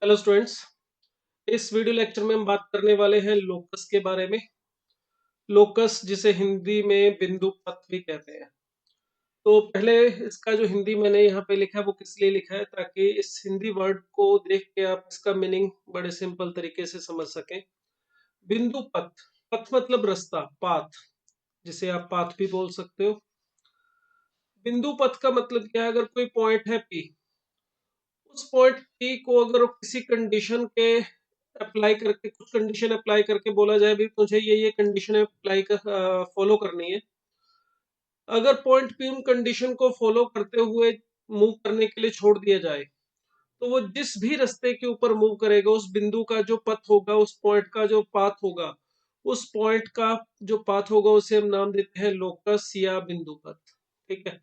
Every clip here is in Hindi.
Hello students. इस वीडियो लेक्चर में हम बात करने वाले हैं लोकस के बारे में। लोकस जिसे हिंदी में बिंदु पथ भी कहते हैं। तो पहले इसका जो हिंदी मैंने यहाँ पे लिखा है वो किस लिए लिखा है, ताकि इस हिंदी वर्ड को देख के आप इसका मीनिंग बड़े सिंपल तरीके से समझ सकें। बिंदु पथ, पथ मतलब रास्ता, पाथ, जिसे आप पाथ भी बोल सकते हो। बिंदु पथ का मतलब क्या है? अगर कोई पॉइंट है पी, उस पॉइंट पी को अगर किसी कंडीशन के अप्लाई करके, कुछ कंडीशन अप्लाई करके बोला जाए भी तुझे ये कंडीशन अप्लाई कर फॉलो करनी है। अगर पॉइंट पी उन कंडीशन को फॉलो करते हुए मूव करने के लिए छोड़ दिया जाए, तो वो जिस भी रास्ते के ऊपर मूव करेगा, उस बिंदु का जो पथ होगा, उस पॉइंट का जो पाथ होगा, उस पॉइंट का जो पाथ होगा उसे हम नाम देते हैं लोकस या बिंदु पथ। ठीक है।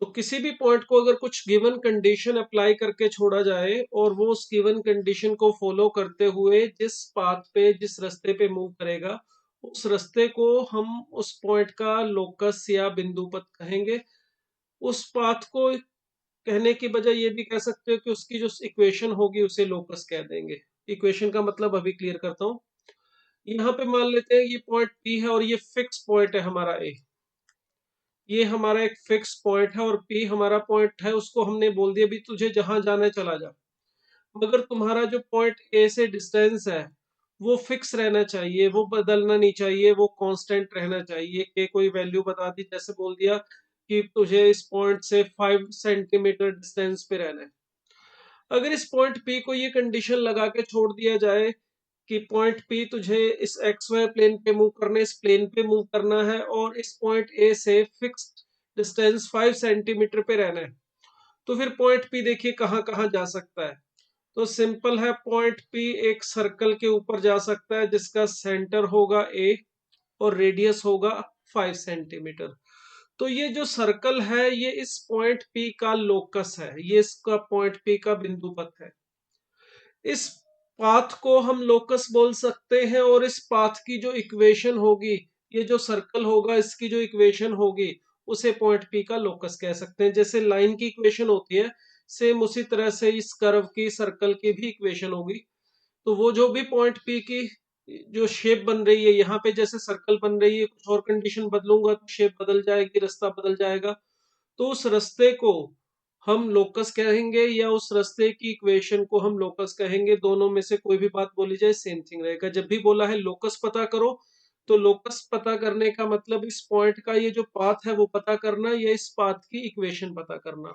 तो किसी भी पॉइंट को अगर कुछ गिवन कंडीशन अप्लाई करके छोड़ा जाए और वो उस गिवन कंडीशन को फॉलो करते हुए जिस पाथ पे, जिस रास्ते पे मूव करेगा, उस रास्ते को हम उस पॉइंट का लोकस या बिंदु पथ कहेंगे। उस पाथ को कहने की बजाय ये भी कह सकते हो कि उसकी जो इक्वेशन होगी उसे लोकस कह देंगे। इक्वेशन का मतलब अभी क्लियर करता हूँ। यहाँ पे मान लेते हैं ये पॉइंट पी है और ये फिक्स पॉइंट है हमारा ए। ये हमारा एक फिक्स पॉइंट है और पी हमारा पॉइंट है। उसको हमने बोल दिया भी तुझे जहां जाना है चला जा, मगर तुम्हारा जो पॉइंट ए से डिस्टेंस है वो फिक्स रहना चाहिए, वो बदलना नहीं चाहिए, वो कांस्टेंट रहना चाहिए। के कोई वैल्यू बता दी, जैसे बोल दिया कि तुझे इस पॉइंट से 5 सेंटीमीटर डिस्टेंस पे रहना है। अगर इस पॉइंट पी को ये कंडीशन लगा के छोड़ दिया जाए कि पॉइंट पी तुझे इस एक्स वाई प्लेन पे मूव करना है, इस प्लेन पे मूव करना है और इस पॉइंट ए से फिक्स्ड डिस्टेंस 5 सेंटीमीटर पे रहना है, तो फिर पॉइंट पी देखिए कहाँ कहाँ जा सकता है। तो सिंपल है, पॉइंट पी एक सर्कल के ऊपर जा सकता है जिसका सेंटर होगा ए और रेडियस होगा 5 सेंटीमीटर। तो ये जो सर्कल है ये इस पॉइंट पी का लोकस है, ये इसका पॉइंट पी का बिंदु पथ है। इस पाथ को हम लोकस बोल सकते हैं और इस पाथ की जो इक्वेशन होगी, ये जो सर्कल होगा इसकी जो इक्वेशन होगी, उसे पॉइंट पी का लोकस कह सकते हैं। जैसे लाइन की इक्वेशन होती है, सेम उसी तरह से इस कर्व की, सर्कल की भी इक्वेशन होगी। तो वो जो भी पॉइंट पी की जो शेप बन रही है, यहाँ पे जैसे सर्कल बन रही है, कुछ और कंडीशन बदलूंगा तो शेप बदल जाएगी, रास्ता बदल जाएगा। तो उस रास्ते को हम लोकस कहेंगे या उस रास्ते की इक्वेशन को हम लोकस कहेंगे। दोनों में से कोई भी बात बोली जाए सेम थिंग रहेगा। जब भी बोला है लोकस पता करो, तो लोकस पता करने का मतलब इस पॉइंट का ये जो पाथ है वो पता करना या इस पाथ की इक्वेशन पता करना।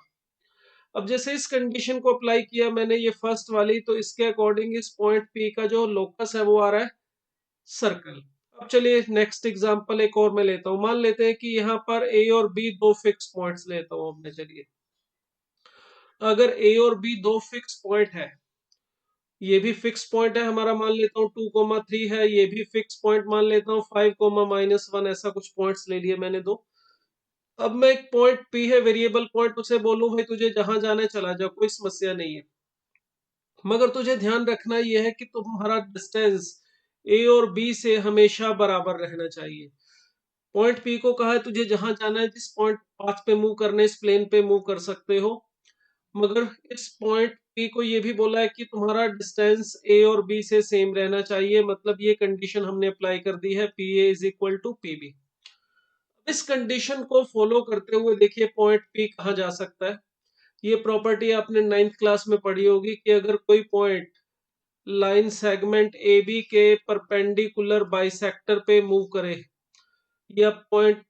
अब जैसे इस कंडीशन को अप्लाई किया मैंने, ये फर्स्ट वाली, तो इसके अकॉर्डिंग इस पॉइंट पी का जो लोकस है वो आ रहा है सर्कल। अब चलिए नेक्स्ट एग्जांपल एक और मैं लेता हूं। मान लेते हैं कि यहाँ पर ए और बी दो फिक्स पॉइंट्स लेता हूं अब मैं। चलिए, अगर ए और बी दो फिक्स पॉइंट है, ये भी फिक्स पॉइंट है हमारा, मान लेता हूँ 2,3 है, ये भी फिक्स पॉइंट मान लेता हूँ 5,-1, ऐसा कुछ पॉइंट्स ले लिए मैंने दो। अब मैं एक पॉइंट पी है, वेरिएबल पॉइंट, उसे बोलूं भाई तुझे जहां जाना है चला जा, कोई समस्या नहीं है। मगर तुझे ध्यान रखना यह है कि तुम्हारा डिस्टेंस ए और बी से हमेशा बराबर रहना चाहिए। पॉइंट पी को कहा है तुझे जहां जाना है, जिस पॉइंट पाथ पे मूव करना है, इस प्लेन पे मूव कर सकते हो। मगर इस पॉइंट पी को ये भी बोला है कि तुम्हारा डिस्टेंस ए और बी से सेम रहना चाहिए। मतलब ये कंडीशन हमने अप्लाई कर दी है, P A is equal to P B. इस कंडीशन को फॉलो करते हुए देखिए पॉइंट पी कहाँ जा सकता है। ये प्रॉपर्टी आपने 9th क्लास में पढ़ी होगी कि अगर कोई point line segment A B के परपेंडिकुलर बाइसेक्टर पे मूव करे, या पॉइंट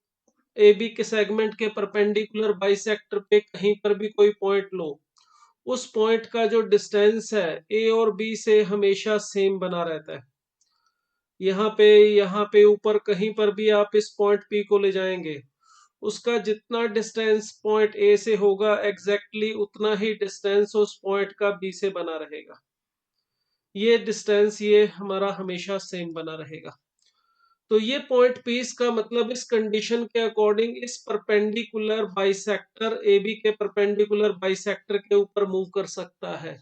ए बी के सेगमेंट के परपेंडिकुलर बाइसेक्टर पे कहीं पर भी कोई पॉइंट लो, उस पॉइंट का जो डिस्टेंस है ए और बी से हमेशा सेम बना रहता है। यहाँ पे ऊपर कहीं पर भी आप इस पॉइंट पी को ले जाएंगे, उसका जितना डिस्टेंस पॉइंट ए से होगा एग्जैक्टली उतना ही डिस्टेंस उस पॉइंट का बी से बना रहेगा। ये डिस्टेंस ये हमारा हमेशा सेम बना रहेगा। तो ये पॉइंट पीस का मतलब इस कंडीशन के अकॉर्डिंग इस परपेंडिकुलर बाइसेक्टर ए बी के परपेंडिकुलर बाइसेक्टर के ऊपर मूव कर सकता है।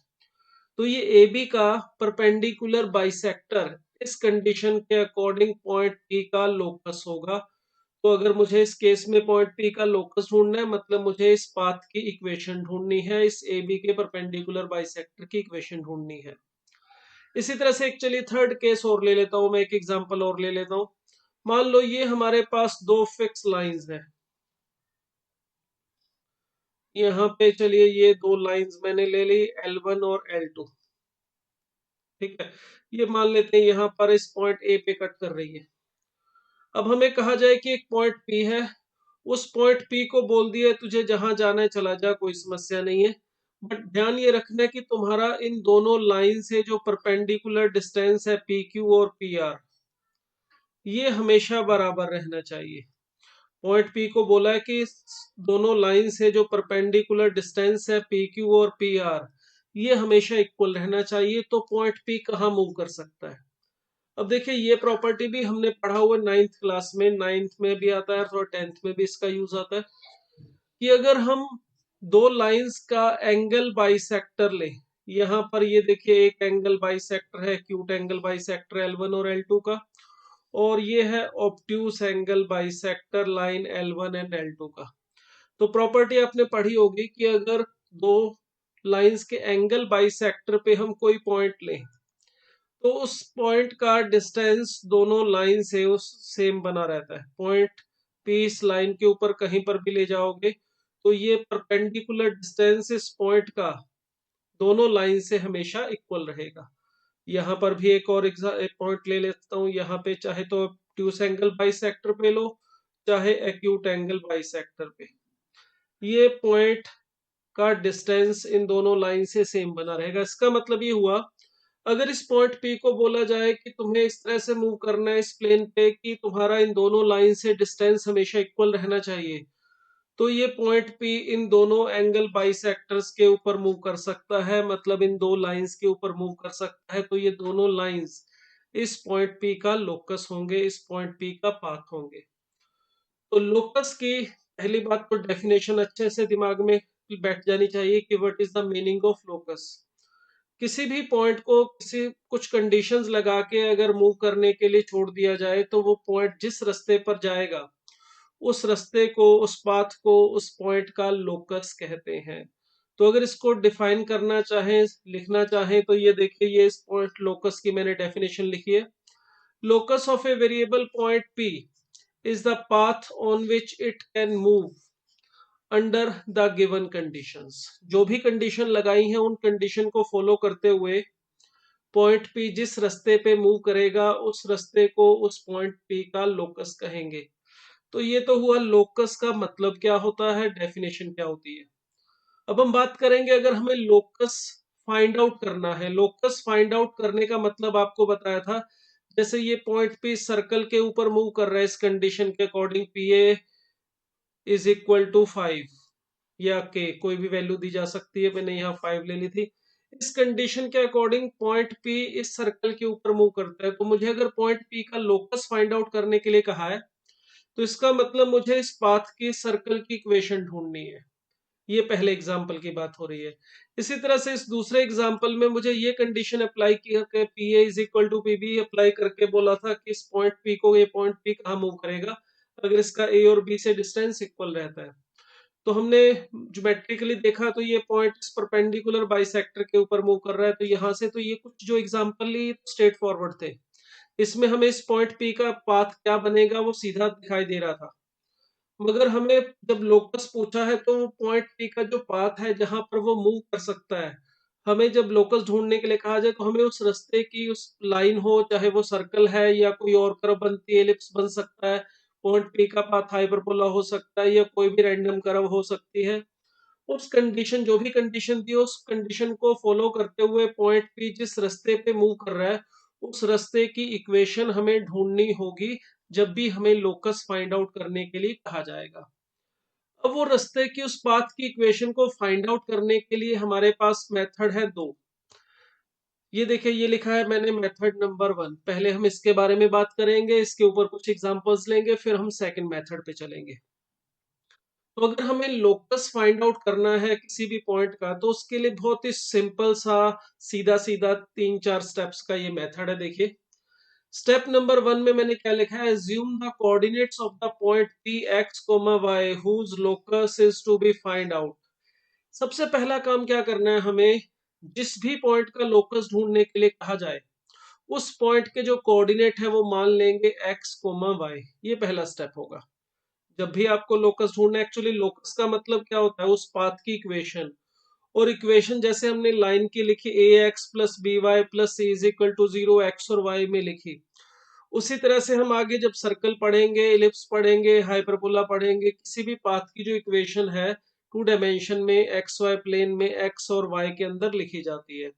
तो ये ए बी का परपेंडिकुलर बाइसेक्टर इस कंडीशन के अकॉर्डिंग पॉइंट पी का लोकस होगा। तो अगर मुझे इस केस में पॉइंट पी का लोकस ढूंढना है, मतलब मुझे इस पाथ की इक्वेशन ढूंढनी है, इस ए बी के परपेंडिकुलर बाइसेक्टर की इक्वेशन ढूंढनी है। इसी तरह से एक चलिए थर्ड केस और ले लेता हूं मैं, एक एग्जांपल और ले लेता हूं। मान लो ये हमारे पास दो फिक्स लाइंस हैं। यहाँ पे चलिए ये दो लाइंस मैंने ले ली, L1 और L2। ठीक है, ये मान लेते हैं यहाँ पर इस पॉइंट ए पे कट कर रही है। अब हमें कहा जाए कि एक पॉइंट पी है, उस पॉइंट पी को बोल दिया तुझे जहां जाना है चला जा, कोई समस्या नहीं है। बट ध्यान ये रखना है कि तुम्हारा इन दोनों लाइन से जो परपेंडिकुलर डिस्टेंस है पी क्यू और पी आर, ये हमेशा बराबर रहना चाहिए। पॉइंट पी को बोला है कि दोनों लाइन से जो परपेंडिकुलर डिस्टेंस है पी क्यू और पी आर, ये हमेशा इक्वल रहना चाहिए, तो पॉइंट पी कहाँ मूव कर सकता है। अब देखिए ये प्रॉपर्टी भी हमने पढ़ा हुआ 9th क्लास में, 9th में भी आता है और 10th में भी इसका यूज आता है कि अगर हम दो लाइंस का एंगल बाइसेक्टर ले, यहाँ पर ये देखिए एक एंगल बाइसेक्टर है, एक्यूट एंगल बाइसेक्टर L1 और L2 का, और ये है obtuse angle bisector line L1 and L2 का। तो प्रॉपर्टी आपने पढ़ी होगी कि अगर दो लाइंस के एंगल बाइसेक्टर पे हम कोई पॉइंट लें, तो उस पॉइंट का डिस्टेंस दोनों लाइन से उस सेम बना रहता है। पॉइंट पी इस लाइन के ऊपर कहीं पर भी ले जाओगे तो ये परपेंडिकुलर डिस्टेंस इस पॉइंट का दोनों लाइन से हमेशा इक्वल रहेगा। यहाँ पर भी एक और एक पॉइंट ले लेता हूँ, यहाँ पे चाहे तो ऑब्ट्यूस एंगल बाइसेक्टर पे लो, चाहे एक्यूट एंगल बाइसेक्टर पे, ये पॉइंट का डिस्टेंस इन दोनों लाइन से सेम बना रहेगा। इसका मतलब ये हुआ, अगर इस पॉइंट पी को बोला जाए कि तुम्हें इस तरह से मूव करना है इस प्लेन पे कि तुम्हारा इन दोनों लाइन से डिस्टेंस हमेशा इक्वल रहना चाहिए, तो ये पॉइंट पी इन दोनों एंगल बाइसेक्टर्स के ऊपर मूव कर सकता है, मतलब इन दो लाइंस के ऊपर मूव कर सकता है। तो ये दोनों लाइंस इस पॉइंट पी का लोकस होंगे, इस पॉइंट पी का पाथ होंगे। तो लोकस की पहली बात तो डेफिनेशन अच्छे से दिमाग में बैठ जानी चाहिए कि what is the meaning of locus. किसी भी पॉइंट को किसी कुछ कंडीशंस लगा के अगर मूव करने के लिए छोड़ दिया जाए, तो वो पॉइंट जिस रास्ते पर जाएगा उस रास्ते को, उस पाथ को, उस पॉइंट का लोकस कहते हैं। तो अगर इसको डिफाइन करना चाहें, लिखना चाहें, तो ये देखिए ये इस पॉइंट लोकस की मैंने डेफिनेशन लिखी है। Locus of a variable point P is the path on which it can move under the given conditions। जो भी कंडीशन लगाई है उन कंडीशन को फॉलो करते हुए पॉइंट पी जिस रास्ते पे मूव करेगा उस रास्ते को उस पॉइंट पी का लोकस कहेंगे। तो ये तो हुआ लोकस का मतलब क्या होता है, डेफिनेशन क्या होती है। अब हम बात करेंगे, अगर हमें लोकस फाइंड आउट करना है, लोकस फाइंड आउट करने का मतलब आपको बताया था, जैसे ये पॉइंट पी सर्कल के ऊपर मूव कर रहा है, इस कंडीशन के according P A is equal to 5 या के कोई भी वैल्यू दी जा सकती है, मैंने यहाँ 5 ले ली थी। इस कंडीशन के अकॉर्डिंग पॉइंट पी इस सर्कल के ऊपर मूव करता है, तो मुझे अगर पॉइंट पी का लोकस फाइंड आउट करने के लिए कहा है, तो इसका मतलब मुझे इस पाथ की सर्कल की इक्वेशन ढूंढनी है। ये पहले एग्जाम्पल की बात हो रही है। इसी तरह से इस दूसरे एग्जाम्पल में मुझे ये कंडीशन अप्लाई की, P A is equal to P B apply करके बोला था कि इस पॉइंट पी को, ये पॉइंट पी कहाँ मूव करेगा अगर इसका ए और बी से डिस्टेंस इक्वल रहता है। तो हमने ज्योमेट्रिकली देखा तो ये पॉइंट इस परपेंडिकुलर बाइसेक्टर के ऊपर मूव कर रहा है, तो यहाँ से तो ये कुछ जो एग्जाम्पल ली स्ट्रेट फॉरवर्ड थे, इसमें हमें इस पॉइंट पी का पाथ क्या बनेगा वो सीधा दिखाई दे रहा था। मगर हमें जब लोकस पूछा है तो पॉइंट पी का जो पाथ है जहां पर वो मूव कर सकता है, हमें जब लोकस ढूंढने के लिए कहा जाए तो हमें उस रास्ते की उस लाइन हो, चाहे वो सर्कल है या कोई और कर्व बनती है, एलिप्स बन सकता है, पॉइंट पी का पाथ हाइपरबोला हो सकता है या कोई भी रैंडम कर्व हो सकती है। उस कंडीशन, जो भी कंडीशन दी उस कंडीशन को फॉलो करते हुए पॉइंट पी जिस रास्ते पे मूव कर रहा है उस रास्ते की इक्वेशन हमें ढूंढनी होगी जब भी हमें लोकस फाइंड आउट करने के लिए कहा जाएगा। अब वो रास्ते की उस पाथ की इक्वेशन को फाइंड आउट करने के लिए हमारे पास मेथड है दो। ये देखिए ये लिखा है मैंने मेथड नंबर 1। पहले हम इसके बारे में बात करेंगे, इसके ऊपर कुछ एग्जांपल्स लेंगे, फिर हम सेकंड मेथड पे चलेंगे। तो अगर हमें लोकस फाइंड आउट करना है किसी भी पॉइंट का, तो उसके लिए बहुत ही सिंपल सा सीधा सीधा 3-4 स्टेप्स का ये मेथड है। देखिए स्टेप नंबर 1 में मैंने क्या लिखा है, assume the coordinates of the point P x comma y whose locus is to be find out. सबसे पहला काम क्या करना है, हमें जिस भी पॉइंट का लोकस ढूंढने के लिए कहा जाए उस पॉइंट के जो कोऑर्डिनेट है वो मान लेंगे एक्स कोमा वाई। ये पहला स्टेप होगा। जब भी आपको लोकस ढूंढना है, एक्चुअली लोकस का मतलब क्या होता है, उस पाथ की इक्वेशन। और इक्वेशन जैसे हमने लाइन की लिखी A X plus B Y plus C is equal to 0 X और वाई में लिखी, उसी तरह से हम आगे जब सर्कल पढ़ेंगे, एलिप्स पढ़ेंगे, हाइपरबोला पढ़ेंगे, किसी भी पाथ की जो इक्वेशन है 2 डायमेंशन में एक्स वाई प्लेन में एक्स और वाई के अंदर लिखी जाती है।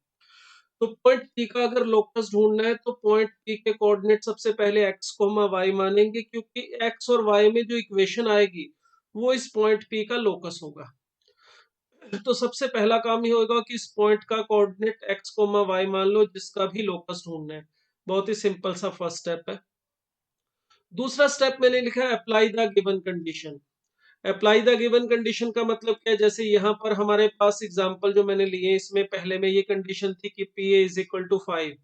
तो पॉइंट पी का अगर लोकस ढूंढना है तो पॉइंट पी के कोऑर्डिनेट सबसे पहले एक्स कोमा वाई मानेंगे, क्योंकि एक्स और वाई में जो इक्वेशन आएगी वो इस पॉइंट पी का लोकस होगा। तो सबसे पहला काम ही होगा कि इस पॉइंट का कोऑर्डिनेट एक्स कोमा वाई मान लो जिसका भी लोकस ढूंढना है। बहुत ही सिंपल सा फर्स्ट स्टेप है। दूसरा स्टेप मैंने लिखा है apply the given condition. Apply the given condition का मतलब क्या है, जैसे यहाँ पर हमारे पास एग्जांपल जो मैंने लिए इसमें पहले में ये कंडीशन थी कि P A is equal to 5,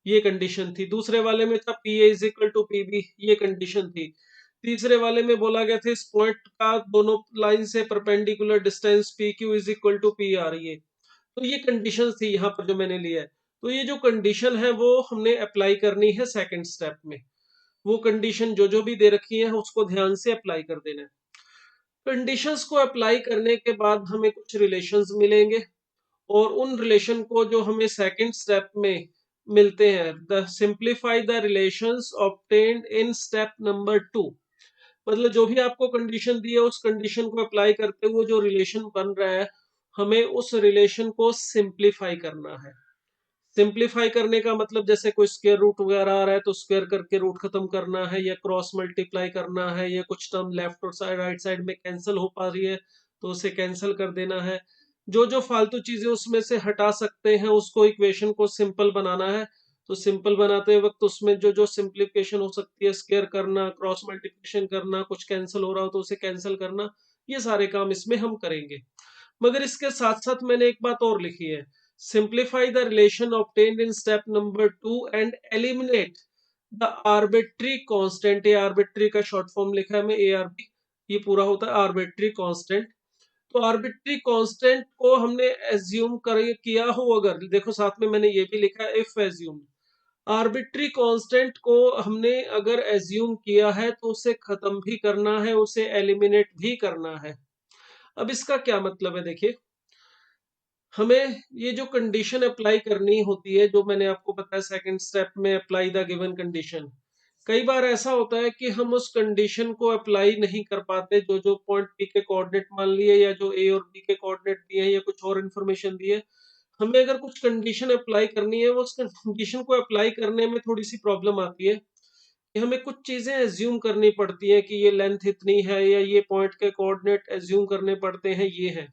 ये कंडीशन थी। दूसरे वाले में था P A is equal to P B, ये कंडीशन थी। तीसरे वाले में बोला गया था इस पॉइंट का दोनों लाइन से perpendicular distance P Q is equal to P R, ये तो ये कंडीशन थी यहाँ पर जो मैंने लिया है। तो ये जो कंडीशन है वो हमने अप्लाई करनी है सेकंड स्टेप में। वो कंडीशन जो जो भी दे रखी है उसको ध्यान से अप्लाई कर देना है। कंडीशंस को अप्लाई करने के बाद हमें कुछ रिलेशंस मिलेंगे, और उन रिलेशन को जो हमें सेकंड स्टेप में मिलते हैं, the simplify the relations obtained in step number 2। मतलब जो भी आपको कंडीशन दी है उस कंडीशन को अप्लाई करते हुए जो रिलेशन बन रहा है, हमें उस रिलेशन को सिंप्लीफाई करना है। सिंप्लीफाई करने का मतलब जैसे कोई स्क्वायर रूट वगैरह आ रहा है तो स्क्वायर करके रूट खत्म करना है, या क्रॉस मल्टीप्लाई करना है, या कुछ टर्म लेफ्ट और साइड राइट साइड में कैंसिल हो पा रही है तो उसे कैंसिल कर देना है। जो जो फालतू चीजें उसमें से हटा सकते हैं उसको इक्वेशन को सिंपल बनाना है। तो सिंपल बनाते वक्त उसमें जो जो सिंप्लीफिकेशन हो सकती है, स्क्वायर करना, क्रॉस मल्टीप्लिकेशन करना, कुछ कैंसिल हो रहा हो तो उसे कैंसिल करना, ये सारे काम इसमें हम करेंगे। मगर इसके साथ साथ मैंने एक बात और लिखी है, simplify the relation obtained in step number 2 and eliminate the arbitrary constant. ये आर्बिट्री का शॉर्ट फॉर्म लिखा है मैं ARB, ये पूरा होता है आर्बिट्री कांस्टेंट। तो आर्बिट्री कांस्टेंट को हमने एज्यूम कर किया हो, अगर देखो साथ में मैंने ये भी लिखा है इफ एज्यूम। आर्बिट्री कांस्टेंट को हमने अगर एज्यूम किया है तो उसे खत्म भी करना है, उसे एलिमिनेट भी करना है। अब इसका क्या मतलब है, देखिए हमें ये जो कंडीशन अप्लाई करनी होती है, जो मैंने आपको बताया सेकंड स्टेप में अप्लाई द गिवन कंडीशन। कई बार ऐसा होता है कि हम उस कंडीशन को अप्लाई नहीं कर पाते, जो जो पॉइंट पी के कोऑर्डिनेट मान लिए या जो ए और बी के कोऑर्डिनेट दिए हैं या कुछ और इन्फॉर्मेशन दी है। हमें अगर कुछ कंडीशन अप्लाई करनी है, वो उस कंडीशन को अप्लाई करने में थोड़ी सी प्रॉब्लम आती है कि हमें कुछ चीजें एज्यूम करनी पड़ती है कि ये लेंथ इतनी है, या ये पॉइंट के कोऑर्डिनेट एज्यूम करने पड़ते हैं, ये है।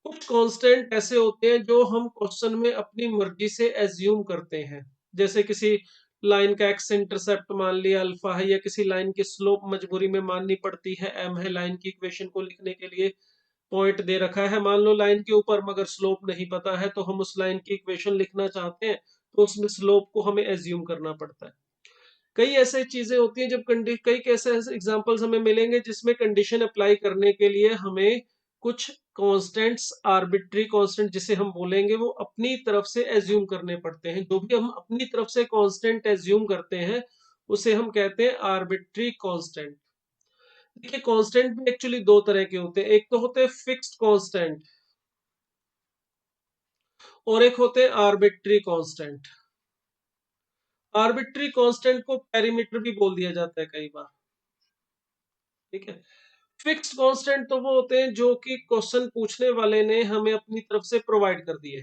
कुछ कांस्टेंट ऐसे होते हैं जो हम क्वेश्चन में अपनी मर्जी से एज्यूम करते हैं। जैसे किसी लाइन का एक्स इंटरसेप्ट मान लिया अल्फा है, या किसी लाइन की स्लोप मजबूरी में माननी पड़ती है एम है, लाइन की इक्वेशन को लिखने के लिए पॉइंट दे रखा है मान लो लाइन के ऊपर, मगर स्लोप नहीं पता है तो हम उस लाइन की इक्वेशन लिखना चाहते हैं तो उसमें स्लोप को हमें एज्यूम करना पड़ता है। कई ऐसे चीजें होती हैं जब कई कैसे एग्जांपल्स हमें मिलेंगे जिसमें कंडीशन अप्लाई करने के लिए हमें कुछ कांस्टेंट्स, आर्बिट्री कांस्टेंट जिसे हम बोलेंगे, वो अपनी तरफ से एज्यूम करने पड़ते हैं। जो भी हम अपनी तरफ से कांस्टेंट एज्यूम करते हैं उसे हम कहते हैं आर्बिट्री कांस्टेंट। देखिए कांस्टेंट भी एक्चुअली दो तरह के होते हैं, एक तो होते हैं फिक्स्ड कांस्टेंट और एक होते हैं आर्बिट्री कांस्टेंट। आर्बिट्री कांस्टेंट को पेरीमीटर भी बोल दिया जाता है कई बार, ठीक है। फिक्स्ड कांस्टेंट तो वो होते हैं जो कि क्वेश्चन पूछने वाले ने हमें अपनी तरफ से प्रोवाइड कर दिए,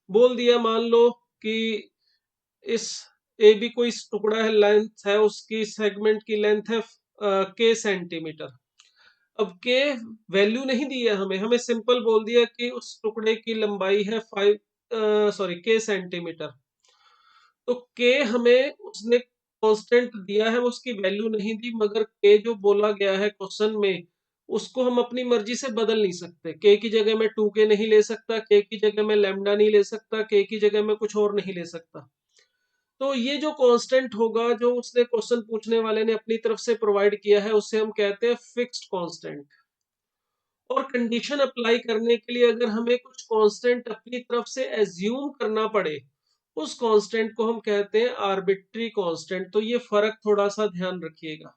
बोल दिया मान लो कि इस ए बी कोई टुकड़ा है, लेंथ है उसकी, सेगमेंट की लेंथ है के सेंटीमीटर। अब के वैल्यू नहीं दी है हमें, हमें सिंपल बोल दिया कि उस टुकड़े की लंबाई है 5 के सेंटीमीटर। तो के हमें उसने कांस्टेंट दिया है, उसकी वैल्यू नहीं दी, मगर के जो बोला गया है क्वेश्चन में उसको हम अपनी मर्जी से बदल नहीं सकते। के की जगह में 2 के नहीं ले सकता, के की जगह में लैम्डा नहीं ले सकता, के की जगह में कुछ और नहीं ले सकता। तो ये जो कांस्टेंट होगा, जो उसने क्वेश्चन पूछने वाले ने अपनी तरफ से प्रोवाइड किया है, उससे हम कहते हैं फिक्स्ड कांस्टेंट। और कंडीशन अप्लाई करने के लिए अगर हमें कुछ कांस्टेंट अपनी तरफ से एज्यूम करना पड़े, उस कांस्टेंट को हम कहते हैं आर्बिट्री कांस्टेंट। तो ये फर्क थोड़ा सा ध्यान रखिएगा।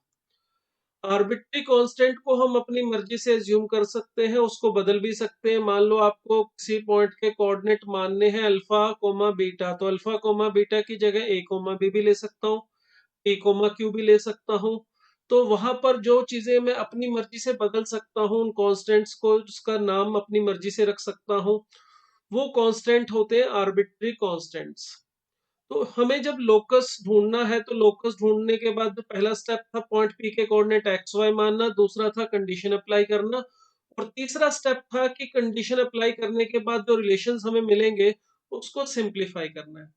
आर्बिट्री कांस्टेंट को हम अपनी मर्जी से एज्यूम कर सकते हैं, उसको बदल भी सकते हैं। मान लो आपको किसी पॉइंट के कोऑर्डिनेट मानने हैं अल्फा कोमा बीटा, तो अल्फा कोमा बीटा की जगह ए कोमा बी भी ले सकता हूँ, टी कोमा क्यू भी ले सकता हूँ। तो वहां पर जो चीजें मैं अपनी मर्जी से बदल सकता हूँ, उन कांस्टेंट्स को उसका नाम अपनी मर्जी से रख सकता हूँ, वो कांस्टेंट होते हैं आर्बिट्री कांस्टेंट्स। तो हमें जब लोकस ढूंढना है, तो लोकस ढूंढने के बाद जो पहला स्टेप था पॉइंट पी के कोऑर्डिनेट एक्स वाई मानना, दूसरा था कंडीशन अप्लाई करना, और तीसरा स्टेप था कि कंडीशन अप्लाई करने के बाद जो रिलेशंस हमें मिलेंगे उसको सिंप्लीफाई करना है।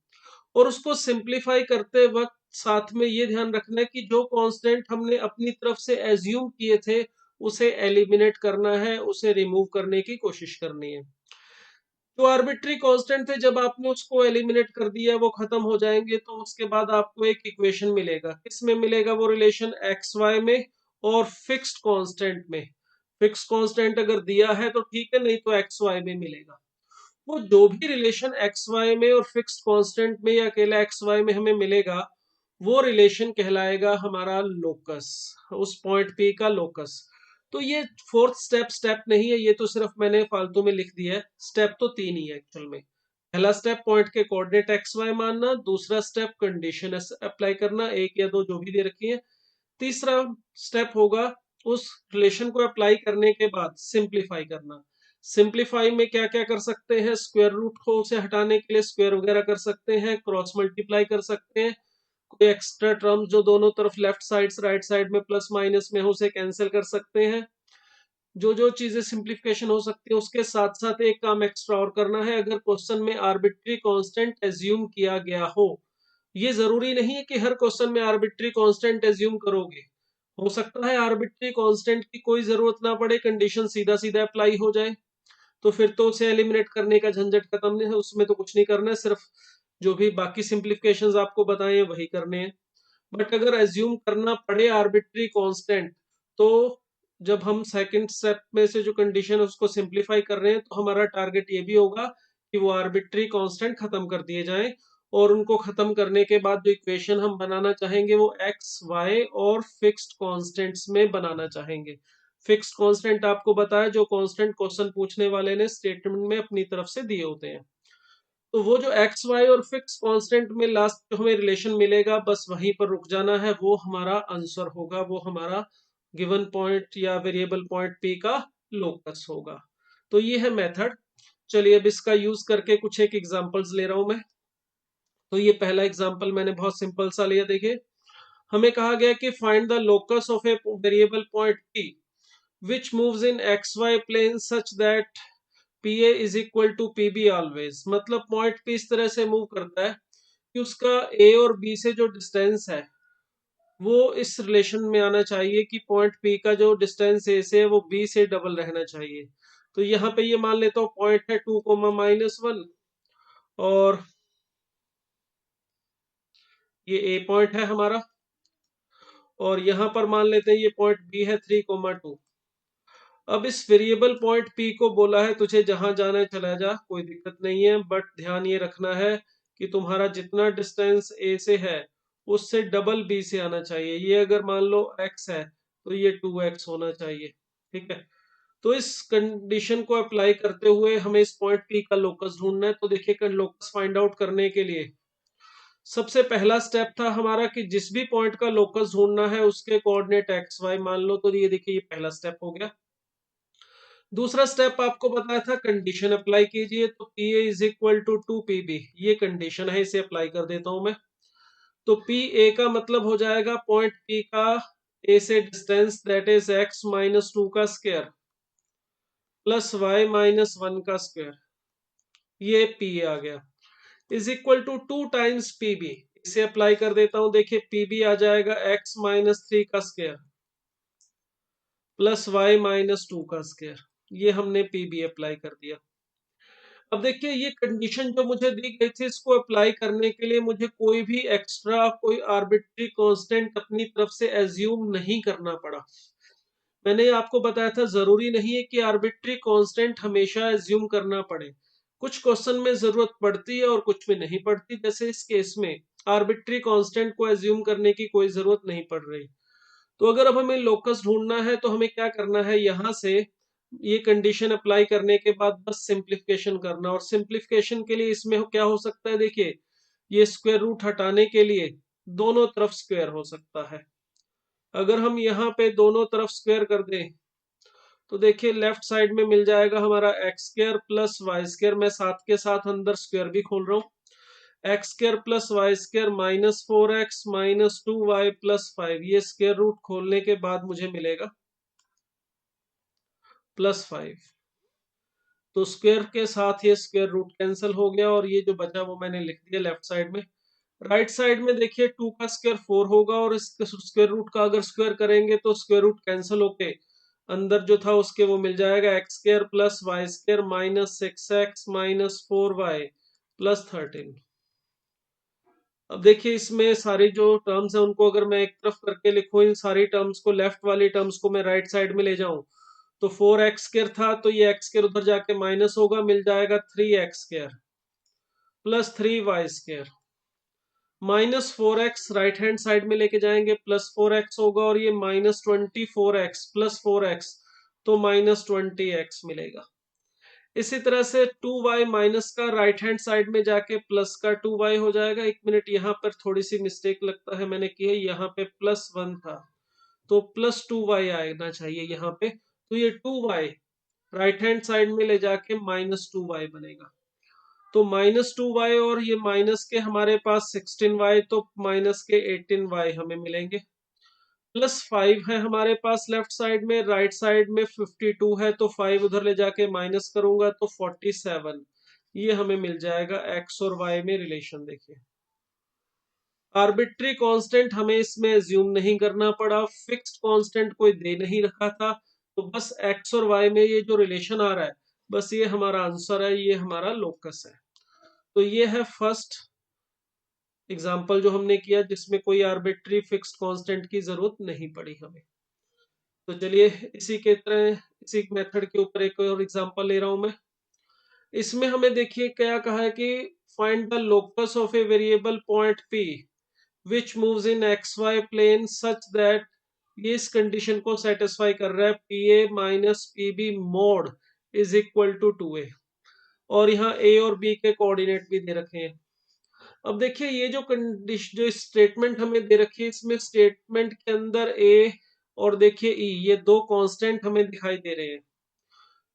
और उसको सिंप्लीफाई करते वक्त साथ में ये ध्यान रखना है कि जो कांस्टेंट हमने अपनी तरफ से एज्यूम किए थे उसे एलिमिनेट करना है, उसे रिमूव करने की कोशिश करनी है। तो आर्बिट्री कांस्टेंट थे, जब आपने उसको एलिमिनेट कर दिया, वो खत्म हो जाएंगे, तो उसके बाद आपको एक इक्वेशन मिलेगा। किस में मिलेगा वो रिलेशन? एक्स वाई में और फिक्स्ड कांस्टेंट में। फिक्स्ड कांस्टेंट अगर दिया है तो ठीक है, नहीं तो एक्स वाई में मिलेगा। वो जो भी रिलेशन एक्स वाई में और फिक्स्ड कांस्टेंट में या अकेला एक्स वाई में हमें मिलेगा, वो रिलेशन कहलाएगा हमारा लोकस, उस पॉइंट पी का लोकस। तो ये फोर्थ स्टेप स्टेप नहीं है, ये तो सिर्फ मैंने फालतू में लिख दिया है। स्टेप तो तीन ही है एक्चुअल में। पहला स्टेप पॉइंट के कोऑर्डिनेट एक्स वाई मानना, दूसरा स्टेप कंडीशन अप्लाई करना, एक या दो जो भी दे रखी है, तीसरा स्टेप होगा उस रिलेशन को अप्लाई करने के बाद सिंप्लीफाई करना। सिंप्लीफाई में क्या क्या कर सकते हैं? स्क्वायर रूट को उसे हटाने के लिए स्क्वायर वगैरह कर सकते हैं, क्रॉस मल्टीप्लाई कर सकते हैं, कोई एक्स्ट्रा टर्म जो दोनों तरफ लेफ्ट साइड से राइट साइड में प्लस माइनस में हो उसे कैंसिल कर सकते हैं। जो जो चीजें सिंप्लीफिकेशन हो सकती है, उसके साथ साथ एक काम एक्स्ट्रा और करना है। अगर क्वेश्चन में आर्बिट्री कांस्टेंट एज्यूम किया गया हो, ये जरूरी नहीं है कि हर क्वेश्चन में आर्बिट्री कांस्टेंट एज्यूम करोगे। हो सकता है आर्बिट्री कांस्टेंट की कोई जरूरत ना पड़े, कंडीशन सीधा सीधा अप्लाई हो जाए, तो फिर तो उसे एलिमिनेट करने का झंझट खत्म नहीं है, उसमें तो कुछ नहीं करना है, सिर्फ जो भी बाकी सिंप्लीफिकेशंस आपको बताए हैं वही करने हैं। बट अगर एज्यूम करना पड़े आर्बिट्री कांस्टेंट, तो जब हम सेकंड स्टेप में से जो कंडीशन है उसको सिंप्लीफाई कर रहे हैं, तो हमारा टारगेट ये भी होगा कि वो आर्बिट्री कांस्टेंट खत्म कर दिए जाएं। और उनको खत्म करने के बाद जो इक्वेशन हम बनाना चाहेंगे वो एक्स वाई और फिक्स्ड कांस्टेंट्स में बनाना चाहेंगे। फिक्स्ड कांस्टेंट आपको बताया, जो कांस्टेंट क्वेश्चन पूछने वाले ने स्टेटमेंट में अपनी तरफ से दिए होते हैं। तो वो जो एक्स वाई और फिक्स कांस्टेंट में लास्ट जो हमें रिलेशन मिलेगा, बस वहीं पर रुक जाना है, वो हमारा आंसर होगा, वो हमारा गिवन पॉइंट या वेरिएबल पॉइंट पी का लोकस होगा। तो ये है मेथड। चलिए अब इसका यूज करके कुछ एक एग्जांपल्स ले रहा हूं मैं। तो ये पहला एग्जांपल मैंने बहुत सिंपल सा लिया। देखिए, हमें कहा गया कि find the locus of a variable point P which moves in xy plane such that PA is equal to PB always। मतलब पॉइंट पी इस तरह से मूव करता है कि उसका ए और बी से जो डिस्टेंस है वो इस रिलेशन में आना चाहिए कि पॉइंट पी का जो डिस्टेंस ए से है वो बी से डबल रहना चाहिए। तो यहाँ पे ये मान लेता हूँ पॉइंट है 2, -1, और ये ए पॉइंट है हमारा, और यहाँ पर मान लेते हैं ये पॉइंट बी है 3, 2। अब इस वेरिएबल पॉइंट पी को बोला है तुझे जहां जाना है चला जा, कोई दिक्कत नहीं है, बट ध्यान ये रखना है कि तुम्हारा जितना डिस्टेंस ए से है उससे डबल बी से आना चाहिए। ये अगर मान लो एक्स है तो ये 2x होना चाहिए। ठीक है, तो इस कंडीशन को अप्लाई करते हुए हमें इस पॉइंट पी का लोकस ढूंढना है। तो देखिए, लोकस फाइंड आउट करने के लिए सबसे पहला स्टेप था हमारा कि जिस भी पॉइंट का लोकस ढूंढना है उसके कोऑर्डिनेट एक्स वाई मान लो। तो ये देखिए, ये पहला स्टेप हो गया। दूसरा स्टेप आपको बताया था कंडीशन अप्लाई कीजिए, तो P A is equal to 2 PB, ये कंडीशन है, इसे अप्लाई कर देता हूं मैं। तो पी ए का मतलब हो जाएगा पॉइंट पी का ए से डिस्टेंस, दैट इज x-2 का स्क्वायर प्लस y-1 का स्क्वायर, ये पी ए आ गया, is equal to 2 times PB. इसे अप्लाई कर देता हूं। देखिए, पीबी आ जाएगा x-3 का स्क्वायर प्लस y-2 का स्क्वायर, ये हमने पीबी अप्लाई कर दिया। अब देखिए ये कंडीशन जो मुझे दी गई थी, इसको अप्लाई करने के लिए मुझे कोई भी एक्स्ट्रा कोई आर्बिट्री कांस्टेंट अपनी तरफ से एज्यूम नहीं करना पड़ा। मैंने आपको बताया था जरूरी नहीं है कि आर्बिट्री कांस्टेंट हमेशा एज्यूम करना पड़े। कुछ क्वेश्चन में जरूरत पड़ती है और कुछ में नहीं पड़ती। जैसे इस केस में आर्बिट्री कांस्टेंट को एज्यूम करने की कोई जरूरत नहीं पड़ रही। तो अगर अब हमें लोकस ढूंढना है तो हमें क्या करना है, यहां से ये कंडीशन अप्लाई करने के बाद बस सिंप्लीफिकेशन करना। और सिंप्लीफिकेशन के लिए इसमें क्या हो सकता है, देखिए ये स्क्वायर रूट हटाने के लिए दोनों तरफ स्क्वायर हो सकता है। अगर हम यहाँ पे दोनों तरफ स्क्वायर कर दें तो देखिए लेफ्ट साइड में मिल जाएगा हमारा x square plus Y square. मैं साथ के साथ अंदर स्क्वायर भी खोल रहा हूँ। X square plus Y square minus 4x minus 2y plus 5, ये स्क्वायर रूट खोलने के बाद मुझे मिलेगा +5। तो स्क्वायर के साथ ये स्क्वायर रूट कैंसिल हो गया और ये जो बचा वो मैंने लिख दिया लेफ्ट साइड में। राइट साइड में देखिए 2 का स्क्वायर 4 होगा और इस स्क्वायर रूट का अगर स्क्वायर करेंगे तो स्क्वायर रूट कैंसिल होके अंदर जो था उसके वो मिल जाएगा x square plus Y square minus 6x minus 4y plus 13। अब देखिए इसमें सारी जो टर्म्स है उनको अगर मैं एक तरफ करके लिखूं, इन सारी टर्म्स को, लेफ्ट वाली टर्म्स को मैं राइट साइड में ले जाऊं तो 4x स्क्वायर था तो ये एक्स स्क्वायर उधर जाके माइनस होगा, मिल जाएगा 3x square plus 3y square minus 4x right hand side में लेके जाएंगे प्लस 4x होगा और ये -24x प्लस 4x तो -20x मिलेगा। इसी तरह से 2y माइनस का राइट हैंड साइड में जाके प्लस का 2y हो जाएगा। एक मिनट, यहाँ पर थोड़ी सी मिस्टेक लगता है मैंने की है, यहाँ पे +1 था तो +2y आना चाहिए यहाँ पे। तो ये 2y राइट हैंड साइड में ले जाके -2y बनेगा। तो -2y और ये माइनस के हमारे पास 16y तो माइनस के 18y हमें मिलेंगे। +5 है हमारे पास लेफ्ट साइड में, राइट साइड में 52 है तो 5 उधर ले जाके माइनस करूंगा तो 47, ये हमें मिल जाएगा x और y में रिलेशन। देखिए आर्बिट्री कांस्टेंट हमें इसमें एज्यूम नहीं करना पड़ा, फिक्स्ड कांस्टेंट कोई दे नहीं रखा था, तो बस x और y में ये जो रिलेशन आ रहा है बस ये हमारा आंसर है, ये हमारा लोकस है। तो ये है फर्स्ट एग्जाम्पल जो हमने किया जिसमें कोई आर्बिट्री फिक्स्ड कांस्टेंट की जरूरत नहीं पड़ी हमें। तो चलिए इसी के तरह इसी मेथड के ऊपर एक और एग्जांपल ले रहा हूं मैं। इसमें हमें देखिए क्या कहा है कि find the locus of a variable point P which moves in x y plane such that, ये इस कंडीशन को सेटिस्फाई कर रहा है, P A minus P B mod is equal to 2a। और यहाँ ए और बी के कोऑर्डिनेट भी दे रखे हैं। अब देखिए ये जो कंडीशन जो स्टेटमेंट हमें दे रखी है, इसमें स्टेटमेंट के अंदर ए और देखिए ई, ये दो कांस्टेंट हमें दिखाई दे रहे हैं।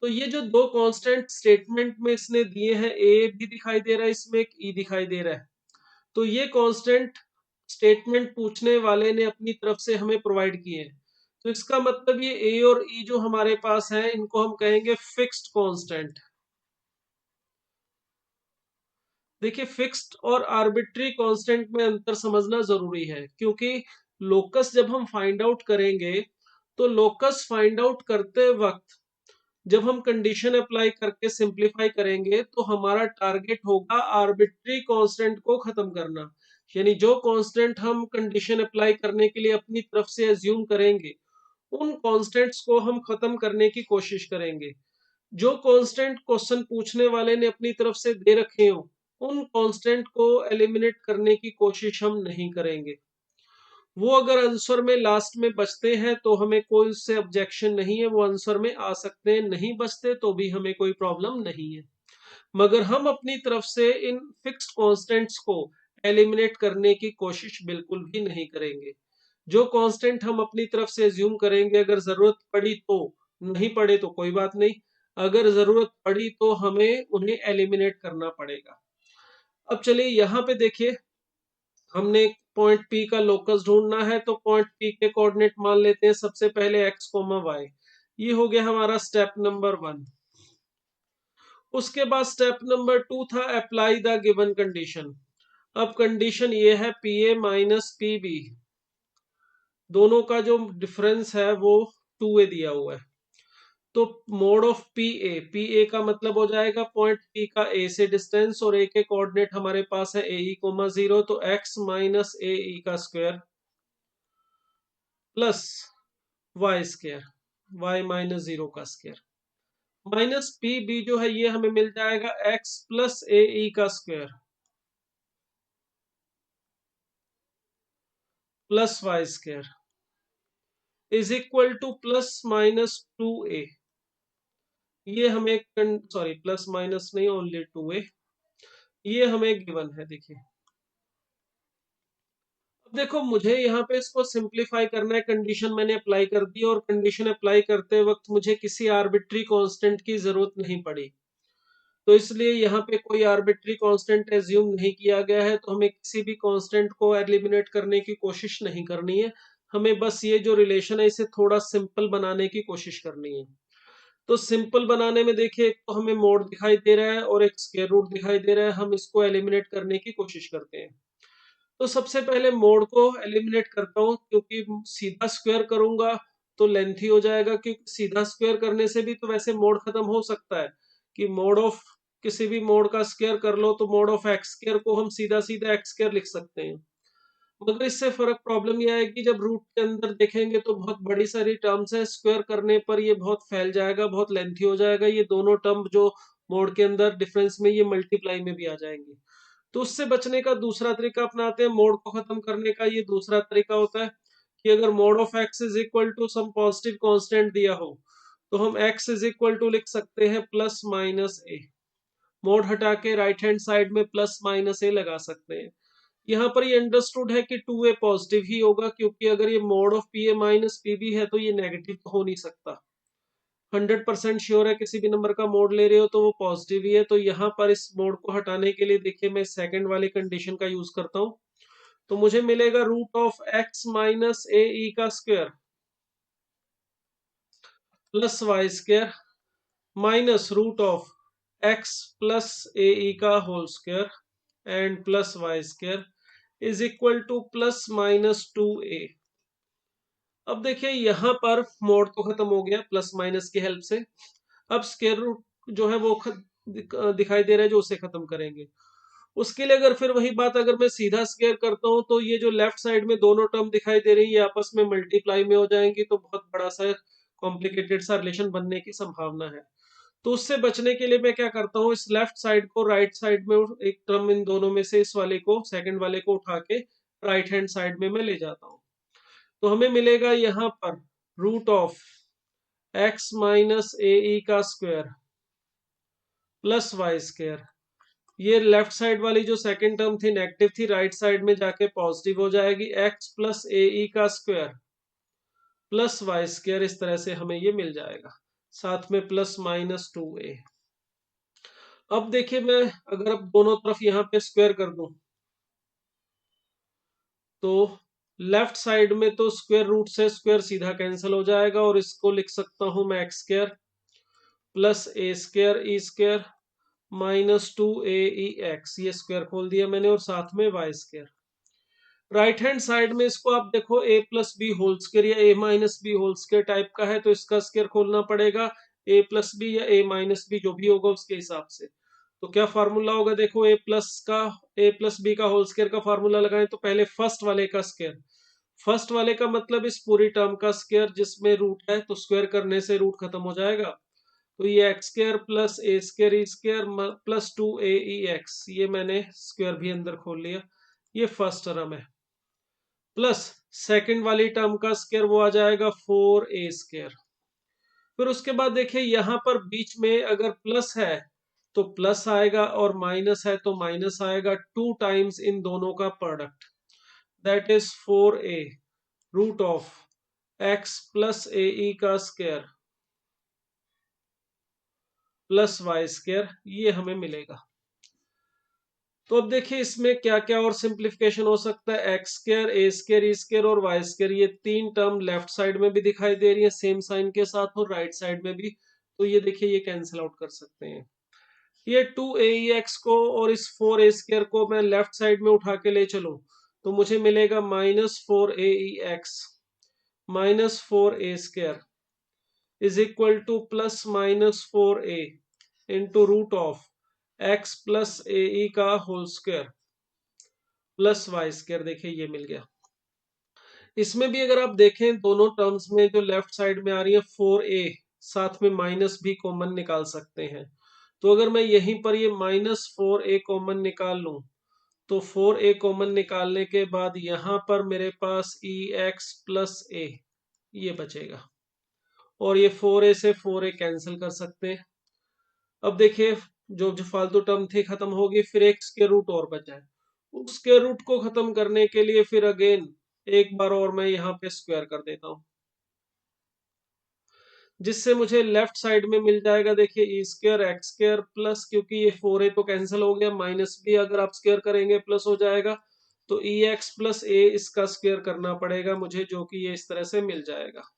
तो ये जो दो कांस्टेंट स्टेटमेंट में इसने दिए हैं, ए भी दिखाई दे रहा है इसमें, एक ई दिखाई दे रहा है। तो ये कांस्टेंट स्टेटमेंट पूछने वाले ने अपनी तरफ से हमें प्रोवाइड किए हैं। तो इसका मतलब ये ए और ई जो हमारे पास है इनको हम कहेंगे फिक्स्ड कांस्टेंट। देखिए फिक्स्ड और आर्बिट्री कांस्टेंट में अंतर समझना जरूरी है, क्योंकि लोकस जब हम फाइंड आउट करेंगे तो लोकस फाइंड आउट करते वक्त जब हम कंडीशन अप्लाई करके सिंपलीफाई करेंगे तो हमारा टारगेट होगा आर्बिट्री कांस्टेंट को खत्म करना। यानी जो कांस्टेंट हम कंडीशन अप्लाई करने के लिए अपनी तरफ से एज्यूम करेंगे उन कांस्टेंट्स को हम खत्म करने की कोशिश करेंगे। जो कांस्टेंट क्वेश्चन पूछने वाले ने अपनी तरफ से दे रखे हो उन कांस्टेंट को एलिमिनेट करने की कोशिश हम नहीं करेंगे। वो अगर आंसर में लास्ट में बचते हैं तो हमें कोई उससे ऑब्जेक्शन नहीं है, वो आंसर में आ सकते हैं, नहीं बचते तो भी हमें कोई प्रॉब्लम नहीं है। मगर हम अपनी तरफ से इन फिक्स्ड कांस्टेंट्स को एलिमिनेट करने की कोशिश बिल्कुल भी नहीं करेंगे। जो कांस्टेंट हम अपनी तरफ से एज्यूम करेंगे, अगर जरूरत पड़ी तो, नहीं पड़े तो कोई बात नहीं, अगर जरूरत पड़ी तो हमें उन्हें एलिमिनेट करना पड़ेगा। अब चलिए यहाँ पे देखिए, हमने पॉइंट पी का लोकस ढूंढना है तो पॉइंट पी के कोऑर्डिनेट मान लेते हैं सबसे पहले x, y। ये हो गया हमारा स्टेप नंबर 1। उसके बाद स्टेप नंबर 2 था अप्लाई द गिवन कंडीशन। अब कंडीशन ये है P A minus P B, दोनों का जो डिफरेंस है वो 2a दिया हुआ है। तो मोड ऑफ पी ए का मतलब हो जाएगा पॉइंट पी का ए से डिस्टेंस, और ए के कोऑर्डिनेट हमारे पास है ए ई कोमा 0, तो एक्स माइनस ए ई का square plus Y square, y minus 0 का स्क्वायर, माइनस पी बी जो है ये हमें मिल जाएगा एक्स प्लस ए ई का square plus Y square is equal to plus minus 2a। ये हमें सॉरी प्लस माइनस नहीं, ओनली 2a, ये हमें गिवन है। देखिए अब देखो, मुझे यहाँ पे इसको सिंप्लीफाई करना है। कंडीशन मैंने अप्लाई कर दी, और कंडीशन अप्लाई करते वक्त मुझे किसी आर्बिट्री कांस्टेंट की जरूरत नहीं पड़ी, तो इसलिए यहाँ पे कोई आर्बिट्री कांस्टेंट एज्यूम नहीं किया गया है। तो हमें किसी भी कांस्टेंट को एलिमिनेट करने की कोशिश नहीं करनी है, हमें बस ये जो रिलेशन है इसे थोड़ा सिंपल बनाने की कोशिश करनी है। तो सिंपल बनाने में देखिए, एक तो हमें मोड दिखाई दे रहा है और एक स्क्वायर रूट दिखाई दे रहा है, हम इसको एलिमिनेट करने की कोशिश करते हैं। तो सबसे पहले मोड को एलिमिनेट करता हूँ, क्योंकि सीधा स्क्वायर करूंगा तो लेंथी हो जाएगा, क्योंकि सीधा स्क्वायर करने से भी तो वैसे मोड खत्म हो सकता है कि मोड ऑफ किसी भी मोड का स्क्वायर कर लो, तो मोड ऑफ एक्स स्क्वायर को हम सीधा सीधा एक्स स्क्वायर लिख सकते हैं। मगर इससे फर्क प्रॉब्लम यह आएगी, जब रूट के अंदर देखेंगे तो बहुत बड़ी सारी टर्म्स है, स्क्वायर करने पर ये बहुत फैल जाएगा, बहुत लेंथी हो जाएगा। ये दोनों टर्म जो मोड के अंदर डिफरेंस में, ये मल्टीप्लाई में भी आ जाएंगे। तो उससे बचने का दूसरा तरीका अपनाते हैं। मोड को खत्म करने का ये दूसरा तरीका होता है कि अगर mod of x is equal to some positive constant दिया हो, तो हम एक्स इज इक्वल टू लिख सकते हैं प्लस माइनस ए। मोड हटा के राइट हैंड साइड में प्लस माइनस ए लगा सकते हैं। यहाँ पर ये अंडरस्टूड है कि 2a पॉजिटिव ही होगा, क्योंकि अगर ये mod of P A minus P B है तो ये नेगेटिव तो हो नहीं सकता। 100% श्योर है, किसी भी नंबर का मोड ले रहे हो तो वो पॉजिटिव ही है। तो यहाँ पर इस मोड को हटाने के लिए देखिए, मैं सेकंड वाली कंडीशन का यूज करता हूँ। तो मुझे मिलेगा रूट ऑफ एक्स माइनस ए ई का square plus Y square minus root of X plus ए ई का whole square and plus Y square is equal to plus minus 2a। अब देखिए यहाँ पर मोड तो खत्म हो गया प्लस माइनस की हेल्प से। अब स्क्वायर रूट जो है वो दिखाई दे रहा है, जो उसे खत्म करेंगे। उसके लिए अगर फिर वही बात, अगर मैं सीधा स्क्वायर करता हूँ तो ये जो लेफ्ट साइड में दोनों टर्म दिखाई दे रही है, ये आपस में मल्टीप्लाई में हो जाएंगी, तो बहुत बड़ा सा कॉम्प्लिकेटेड सा रिलेशन बनने की संभावना है। तो उससे बचने के लिए मैं क्या करता हूँ, इस लेफ्ट साइड को राइट साइड में, एक टर्म इन दोनों में से इस वाले को, सेकंड वाले को उठा के राइट हैंड साइड में मैं ले जाता हूँ। तो हमें मिलेगा यहाँ पर रूट ऑफ एक्स माइनस ए ई का स्क्वायर प्लस वाई स्क्वायर। ये लेफ्ट साइड वाली जो सेकंड टर्म थी नेगेटिव थी, राइट साइड में जाके पॉजिटिव हो जाएगी, एक्स प्लस ए ई का स्क्वायर प्लस वाई स्क्वायर। इस तरह से हमें ये मिल जाएगा, साथ में प्लस माइनस 2a। अब देखिए, मैं अगर अब दोनों तरफ यहाँ पे स्क्वायर कर दूं, तो लेफ्ट साइड में तो स्क्वायर रूट से स्क्वायर सीधा कैंसिल हो जाएगा, और इसको लिख सकता हूं मैं X square plus A square E square minus 2a E X. ये स्क्वायर खोल दिया मैंने, और साथ में Y square. Right hand side में इसको आप देखो, A plus B whole square या A minus B whole square type का है, तो इसका स्क्वायर खोलना पड़ेगा ए प्लस बी या ए माइनस बी, जो भी होगा उसके हिसाब से। तो क्या फार्मूला होगा, देखो ए प्लस बी का होल स्क्वायर का फार्मूला लगाएं, तो पहले फर्स्ट वाले का स्क्वायर, फर्स्ट वाले का मतलब इस पूरी टर्म का स्क्वायर जिसमें रूट है, तो स्क्वायर करने से रूट खत्म हो जाएगा। तो ये x square plus A square E square plus 2a E X, ये मैंने स्क्वायर भी अंदर खोल लिया, ये फर्स्ट टर्म है। प्लस सेकंड वाली टर्म का स्क्वायर वो आ जाएगा 4a स्क्वायर। फिर उसके बाद देखिए, यहाँ पर बीच में अगर प्लस है तो प्लस आएगा, और माइनस है तो माइनस आएगा, 2 टाइम्स इन दोनों का product, that is 4a root of X plus ए ई का स्क्वायर प्लस वाई स्क्वायर, ये हमें मिलेगा। तो अब देखिए, इसमें क्या क्या और सिंप्लीफिकेशन हो सकता है। एक्स स्क्वायर ए स्क्वायर ई स्क्वायर और वाई स्क्वायर, ये तीन टर्म लेफ्ट साइड में भी दिखाई दे रही है सेम साइन के साथ, और राइट साइड में भी। तो ये देखिए, ये कैंसिल आउट कर सकते हैं। ये 2a एक्स को और इस 4a स्क्वायर को मैं लेफ्ट साइड में उठा के ले चलूं, तो मुझे मिलेगा minus 4a X minus 4a square is equal to plus minus 4a into root of X plus ए ई का whole square plus Y square. देखिए ये मिल गया। इसमें भी अगर आप देखें दोनों टर्म्स में जो लेफ्ट साइड में आ रही है 4a, साथ में माइनस भी कॉमन निकाल सकते हैं। तो अगर मैं यहीं पर ये माइनस 4a कॉमन निकाल लूं तो 4a कॉमन निकालने के बाद यहां पर मेरे पास ई एक्स प्लस ए ये बचेगा, और ये 4a से 4a कैंसिल कर सकते हैं। अब देखिए जो जो फालतू टर्म थी खत्म होगी, फिर एक स्क्वायर रूट और बचा है। उस स्क्वायर रूट को खत्म करने के लिए फिर अगेन एक बार और मैं यहाँ पे स्क्वायर कर देता हूँ, जिससे मुझे लेफ्ट साइड में मिल जाएगा। देखिए E square x square plus, क्योंकि ये 4a तो कैंसिल हो गया, माइनस भी अगर आप स्क्वायर करेंगे प्लस हो जाएगा, तो ई एक्स प्लस ए इसका स्क्वायर करना पड़ेगा मुझे, जो कि ये इस तरह से मिल जाएगा।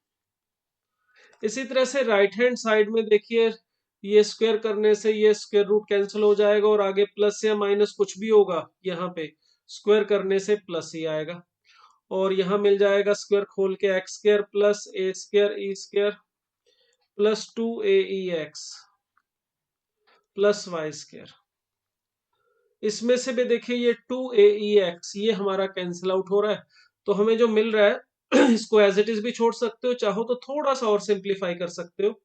इसी तरह से राइट हैंड साइड में देखिए ये स्क्वायर करने से ये स्क्वायर रूट कैंसिल हो जाएगा, और आगे प्लस या माइनस कुछ भी होगा यहाँ पे स्क्वायर करने से प्लस ही आएगा, और यहाँ मिल जाएगा स्क्वायर खोल के x square plus A square E square plus 2a E x plus Y square. इसमें से भी देखिए ये 2a ई एक्स ये हमारा कैंसिल आउट हो रहा है, तो हमें जो मिल रहा है इसको एज इट इज भी छोड़ सकते हो, चाहो तो थोड़ा सा और सिंप्लीफाई कर सकते हो।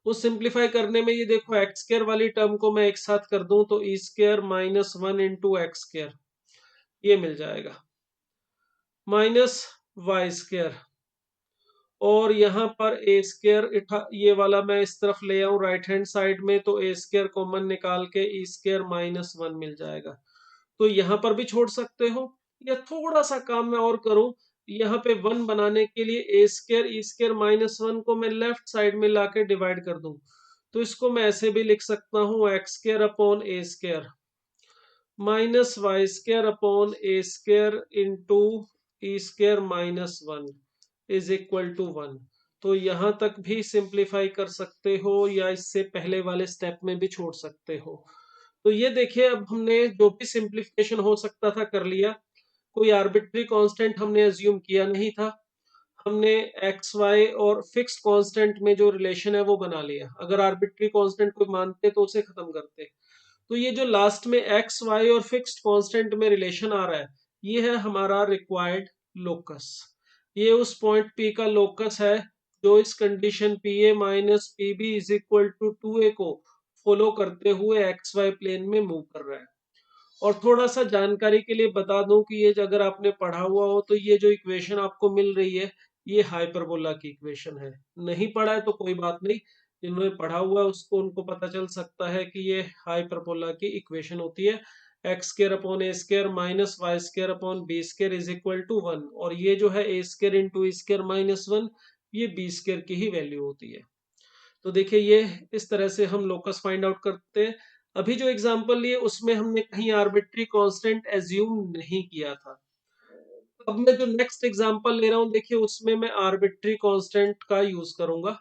उस सिंप्लीफाई करने में ये देखो एक्स स्क्वायर वाली टर्म को मैं एक साथ कर दूं तो E square minus 1 into X square ये मिल जाएगा, माइनस वाई स्क्वायर, और यहाँ पर ए स्क्वायर ये वाला मैं इस तरफ ले आऊं राइट हैंड साइड में, तो ए स्क्वायर कॉमन निकाल के ई स्क्वायर माइनस 1 मिल जाएगा। तो यहाँ पर भी छोड़ सकते हो, या थोड़ा सा काम मैं और करूं, यहाँ पे 1 बनाने के लिए ए स्क्वायर ई स्क्वायर माइनस 1 को मैं लेफ्ट साइड में लाके डिवाइड कर दूं, तो इसको मैं ऐसे भी लिख सकता हूँ x square upon a square minus y square upon a square into e square minus 1 is equal to 1। तो यहां तक भी सिंप्लीफाई कर सकते हो, या इससे पहले वाले स्टेप में भी छोड़ सकते हो। तो ये देखिए अब हमने जो भी सिंप्लीफिकेशन हो सकता था कर लिया, कोई आर्बिट्री कांस्टेंट हमने अज्यूम किया नहीं था, हमने एक्स वाई और फिक्स्ड कांस्टेंट में जो रिलेशन है वो बना लिया। अगर आर्बिट्री कांस्टेंट को मानते तो उसे खत्म करते। तो ये जो लास्ट में एक्स वाई और फिक्स्ड कांस्टेंट में रिलेशन आ रहा है, ये है हमारा रिक्वायर्ड लोकस। ये उस पॉइंट पी का लोकस है जो इस condition P A minus P B is equal to 2a को फॉलो करते हुए एक्स वाई प्लेन में मूव कर रहा है। और थोड़ा सा जानकारी के लिए बता दूं कि ये अगर आपने पढ़ा हुआ हो तो ये जो इक्वेशन आपको मिल रही है ये हाइपरबोला की इक्वेशन है। नहीं पढ़ा है तो कोई बात नहीं, जिन्होंने पढ़ा हुआ है उसको उनको पता चल सकता है कि ये हाइपरबोला की इक्वेशन होती है x square upon a square minus y square upon b square is equal to 1, और ये जो है a square into square minus 1 ये बी स्क्र की ही वैल्यू होती है। तो देखिए ये इस तरह से हम लोकस फाइंड आउट करते हैं। अभी जो एग्जांपल लिए उसमें हमने कहीं आर्बिट्री कांस्टेंट एज्यूम नहीं किया था। अब मैं जो नेक्स्ट एग्जांपल ले रहा हूं देखिए उसमें मैं आर्बिट्री कांस्टेंट का यूज करूंगा।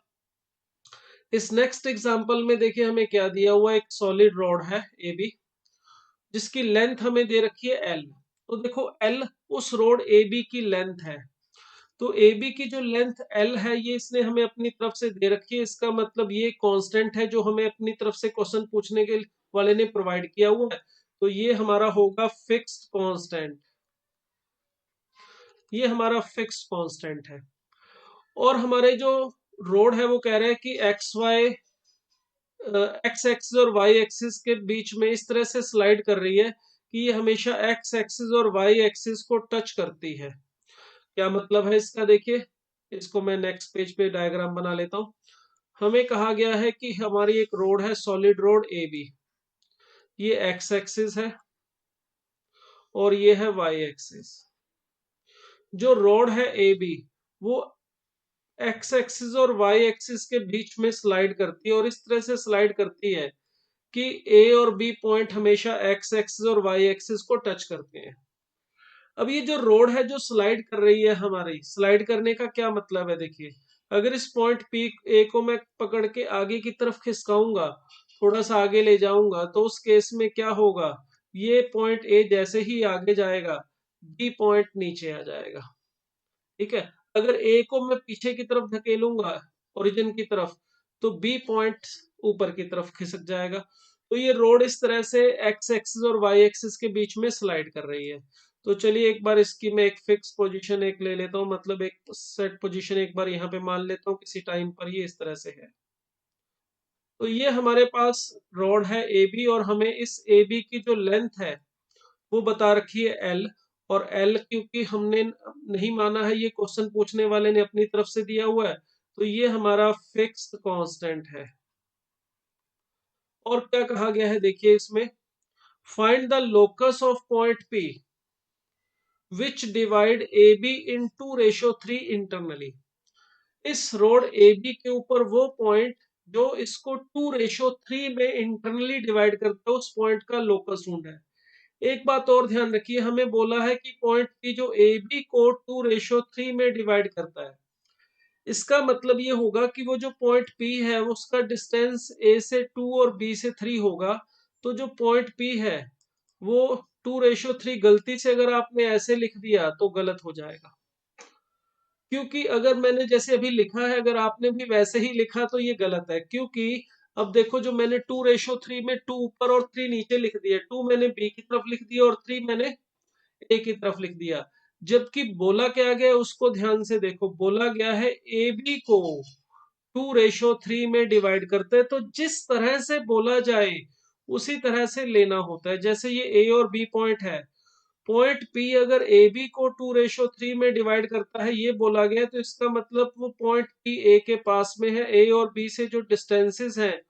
इस नेक्स्ट एग्जांपल में देखिए हमें क्या दिया हुआ है, एक सॉलिड रॉड है ए बी जिसकी लेंथ हमें दे रखी है एल। तो देखो एल उस रोड ए बी की लेंथ है, तो ए बी की जो लेंथ एल है ये इसने हमें अपनी तरफ से दे रखी है। इसका मतलब ये कांस्टेंट है जो हमें अपनी तरफ से क्वेश्चन पूछने के वाले ने प्रोवाइड किया हुआ है, तो ये हमारा होगा फिक्स्ड कांस्टेंट। ये हमारा फिक्स्ड कांस्टेंट है, और हमारे जो रोड है वो कह रहे हैं कि एक्स वाई एक्स एक्सिस और वाई एक्सिस के बीच में इस तरह से स्लाइड कर रही है कि ये हमेशा एक्स एक्सिस और वाई एक्सिस को टच करती है। क्या मतलब है इसका, देखिए इसको मैं नेक्स्ट पेज पे डायग्राम बना लेता हूँ। हमें कहा गया है कि हमारी एक रोड है सॉलिड रोड ए बी, ये एक्स एक्सिस है और ये है वाई एक्सिस। जो रोड है ए बी वो एक्स एक्सिस और वाई एक्सिस के बीच में स्लाइड करती है, और इस तरह से स्लाइड करती है कि ए और बी पॉइंट हमेशा एक्स एक्सिस और वाई एक्सिस को टच करते हैं। अब ये जो रोड है जो स्लाइड कर रही है, हमारी स्लाइड करने का क्या मतलब है, देखिए अगर इस पॉइंट पी ए को मैं पकड़ के आगे की तरफ खिसकाऊंगा, थोड़ा सा आगे ले जाऊंगा, तो उस केस में क्या होगा, ये पॉइंट ए जैसे ही आगे जाएगा बी पॉइंट नीचे आ जाएगा। ठीक है, अगर ए को मैं पीछे की तरफ धकेलूंगा ओरिजिन की तरफ, तो बी पॉइंट ऊपर की तरफ खिसक जाएगा। तो ये रोड इस तरह से एक्स एक्सिस और वाई एक्सिस के बीच में स्लाइड कर रही है। तो चलिए एक बार इसकी मैं एक फिक्स पोजीशन एक ले लेता हूँ, मतलब एक सेट पोजीशन एक बार यहाँ पे मान लेता हूँ किसी टाइम पर, ये इस तरह से है। तो ये हमारे पास रोड है ए बी, और हमें इस ए बी की जो लेंथ है वो बता रखी है एल। और एल क्योंकि हमने नहीं माना है, ये क्वेश्चन पूछने वाले ने अपनी तरफ से दिया हुआ है, तो ये हमारा फिक्स्ड कांस्टेंट है। और क्या कहा गया है देखिए इसमें, find the locus of point P which divide A be in 2:3 internally. इस रोड ए बी के ऊपर वो पॉइंट जो इसको 2:3 में इंटरनली डिवाइड करता है, उस पॉइंट का लोकस ढूंढा है। एक बात और ध्यान रखिए, हमें बोला है कि पॉइंट पी जो ए बी को 2:3 में डिवाइड करता है, इसका मतलब ये होगा कि वो जो पॉइंट पी है उसका डिस्टेंस ए से 2 और बी से 3 होगा। तो जो पॉइंट पी है वो 2:3, गलती से अगर आपने ऐसे लिख दिया तो गलत हो जाएगा, क्योंकि अगर मैंने जैसे अभी लिखा है अगर आपने भी वैसे ही लिखा तो ये गलत है। क्योंकि अब देखो जो मैंने 2:3 में 2 ऊपर और 3 नीचे लिख दिया, 2 मैंने बी की तरफ लिख दिया और 3 मैंने ए की तरफ लिख दिया। जबकि बोला क्या गया है उसको ध्यान से देखो, बोला गया है ए बी को 2:3 में डिवाइड करते हैं। तो जिस तरह से बोला जाए उसी तरह से लेना होता है। जैसे ये ए और बी पॉइंट है, पॉइंट पी अगर ए बी को 2:3 में डिवाइड करता है ये बोला गया, तो इसका मतलब वो पॉइंट पी ए के पास में है। ए और बी से जो डिस्टेंसेस हैं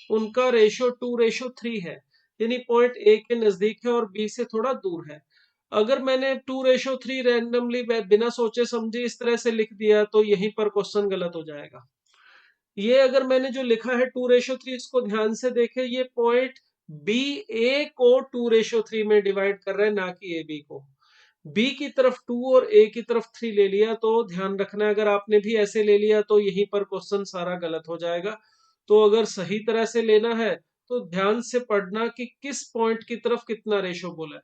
उनका रेशियो 2:3 है, यानी पॉइंट ए के नजदीक है और बी से थोड़ा दूर है। अगर मैंने 2:3 रैंडमली बिना सोचे समझे इस तरह से लिख दिया तो यहीं पर क्वेश्चन गलत हो जाएगा। ये अगर मैंने जो लिखा है 2:3, इसको ध्यान से देखें, ये पॉइंट बी ए को 2:3 में डिवाइड कर रहा है, ना कि ए बी को। बी की तरफ 2 और ए की तरफ 3 ले लिया, तो ध्यान रखना अगर आपने भी ऐसे ले लिया तो यहीं पर क्वेश्चन सारा गलत हो जाएगा। तो अगर सही तरह से लेना है तो ध्यान से पढ़ना कि किस पॉइंट की तरफ कितना रेशो बोला है।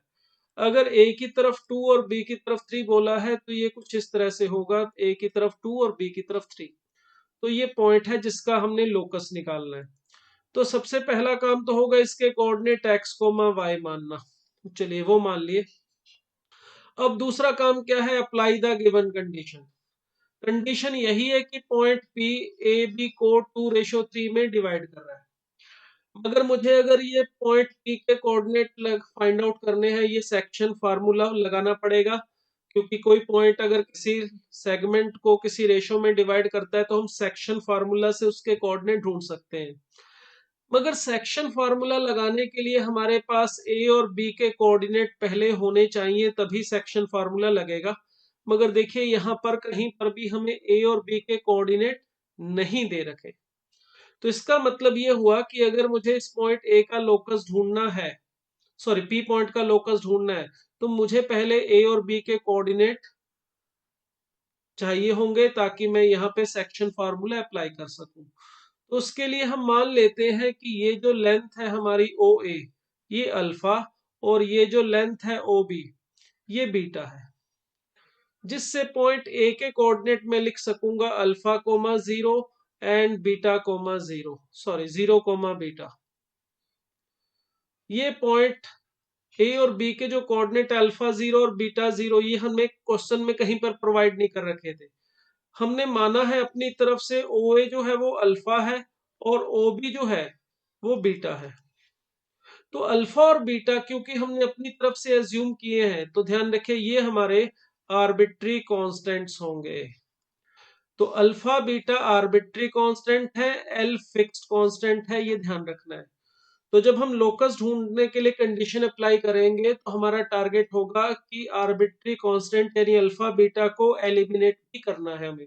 अगर ए की तरफ 2 और बी की तरफ 3 बोला है तो ये कुछ इस तरह से होगा, ए की तरफ 2 और बी की तरफ 3। तो ये पॉइंट है जिसका हमने लोकस निकालना है। तो सबसे पहला काम तो होगा इसके कोऑर्डिनेट एक्स कोमा वाई मानना, चलिए वो मान लिए। अब दूसरा काम क्या है, apply the given condition. Condition यही है कि पॉइंट पी ए बी को 2:3 में डिवाइड कर रहा है। मगर मुझे अगर ये पॉइंट पी के कोऑर्डिनेट फाइंड आउट करने हैं, ये सेक्शन फार्मूला लगाना पड़ेगा। क्योंकि कोई पॉइंट अगर किसी सेगमेंट को किसी रेशो में डिवाइड करता है तो हम सेक्शन फार्मूला से उसके कोऑर्डिनेट ढूंढ सकते हैं। मगर सेक्शन फार्मूला लगाने के लिए हमारे पास ए और बी के कोऑर्डिनेट पहले होने चाहिए, तभी सेक्शन फार्मूला लगेगा। मगर देखिए यहाँ पर कहीं पर भी हमें ए और बी के कोऑर्डिनेट नहीं दे रखे। तो इसका मतलब ये हुआ कि अगर मुझे इस पॉइंट ए का लोकस ढूंढना है, सॉरी पी पॉइंट का लोकस ढूंढना है, तो मुझे पहले ए और बी के कोऑर्डिनेट चाहिए होंगे ताकि मैं यहाँ पे सेक्शन फार्मूला अप्लाई कर सकूं। तो उसके लिए हम मान लेते हैं कि ये जो लेंथ है हमारी ओ ए, ये अल्फा, और ये जो लेंथ है ओ बी, ये बीटा है। जिससे पॉइंट ए के कोऑर्डिनेट में लिख सकूंगा alpha comma 0 and beta comma 0, sorry 0 comma beta. ये पॉइंट ए और बी के जो कोऑर्डिनेट अल्फा 0 और बीटा 0, ये हमें क्वेश्चन में कहीं पर प्रोवाइड नहीं कर रखे थे। हमने माना है अपनी तरफ से ओ ए जो है वो अल्फा है और ओ बी जो है वो बीटा है। तो अल्फा और बीटा क्योंकि हमने अपनी तरफ से एज्यूम किए हैं, तो ध्यान रखिए ये हमारे आर्बिट्री कांस्टेंट्स होंगे। तो अल्फा बीटा आर्बिट्री कांस्टेंट है, एल फिक्स्ड कांस्टेंट है, ये ध्यान रखना है। तो जब हम लोकस ढूंढने के लिए कंडीशन अप्लाई करेंगे तो हमारा टारगेट होगा कि आर्बिट्री कांस्टेंट यानी अल्फा बीटा को एलिमिनेट भी करना है हमें।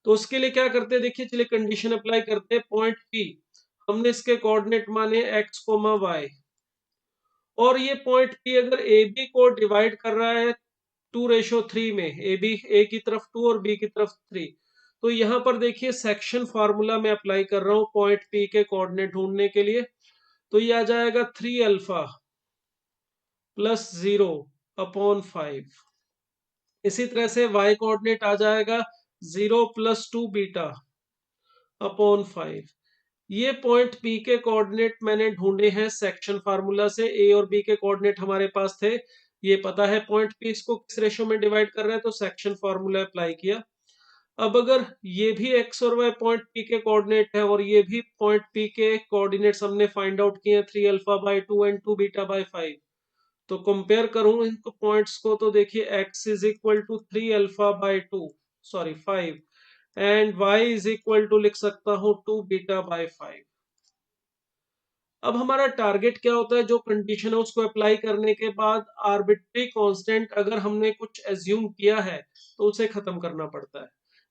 तो उसके लिए क्या करते हैं देखिए, चलिए कंडीशन अप्लाई करते हैं। पॉइंट पी हमने इसके कोऑर्डिनेट माने एक्स कोमा वाई, और ये पॉइंट पी अगर ए बी को डिवाइड कर रहा है 2:3 में, ए बी ए की तरफ 2 और बी की तरफ 3, तो यहाँ पर देखिए सेक्शन फार्मूला में अप्लाई कर रहा हूँ पॉइंट पी के कोऑर्डिनेट ढूंढने के लिए। तो ये आ जाएगा 3 अल्फा प्लस 0/5। इसी तरह से y कोऑर्डिनेट आ जाएगा 0 + 2 बीटा अपॉन 5। ये पॉइंट P के कोऑर्डिनेट मैंने ढूंढे हैं सेक्शन फार्मूला से। A और B के कोऑर्डिनेट हमारे पास थे, ये पता है पॉइंट P इसको किस रेशियो में डिवाइड कर रहा है, तो सेक्शन फार्मूला अप्लाई किया। अब अगर ये भी x और y पॉइंट P के कोऑर्डिनेट है और ये भी पॉइंट P के कोऑर्डिनेट्स हमने फाइंड आउट किए 3 alpha by 2 and 2 beta by 5, तो कंपेयर करूं इनको पॉइंट्स को तो देखिए x is equal to 3 alpha by 2, sorry 5, and y is equal to लिख सकता हूं 2 बीटा बाय 5। अब हमारा टारगेट क्या होता है, जो कंडीशन है उसको अप्लाई करने के बाद आर्बिट्री कांस्टेंट अगर हमने कुछ एज्यूम किया है तो उसे खत्म करना पड़ता है,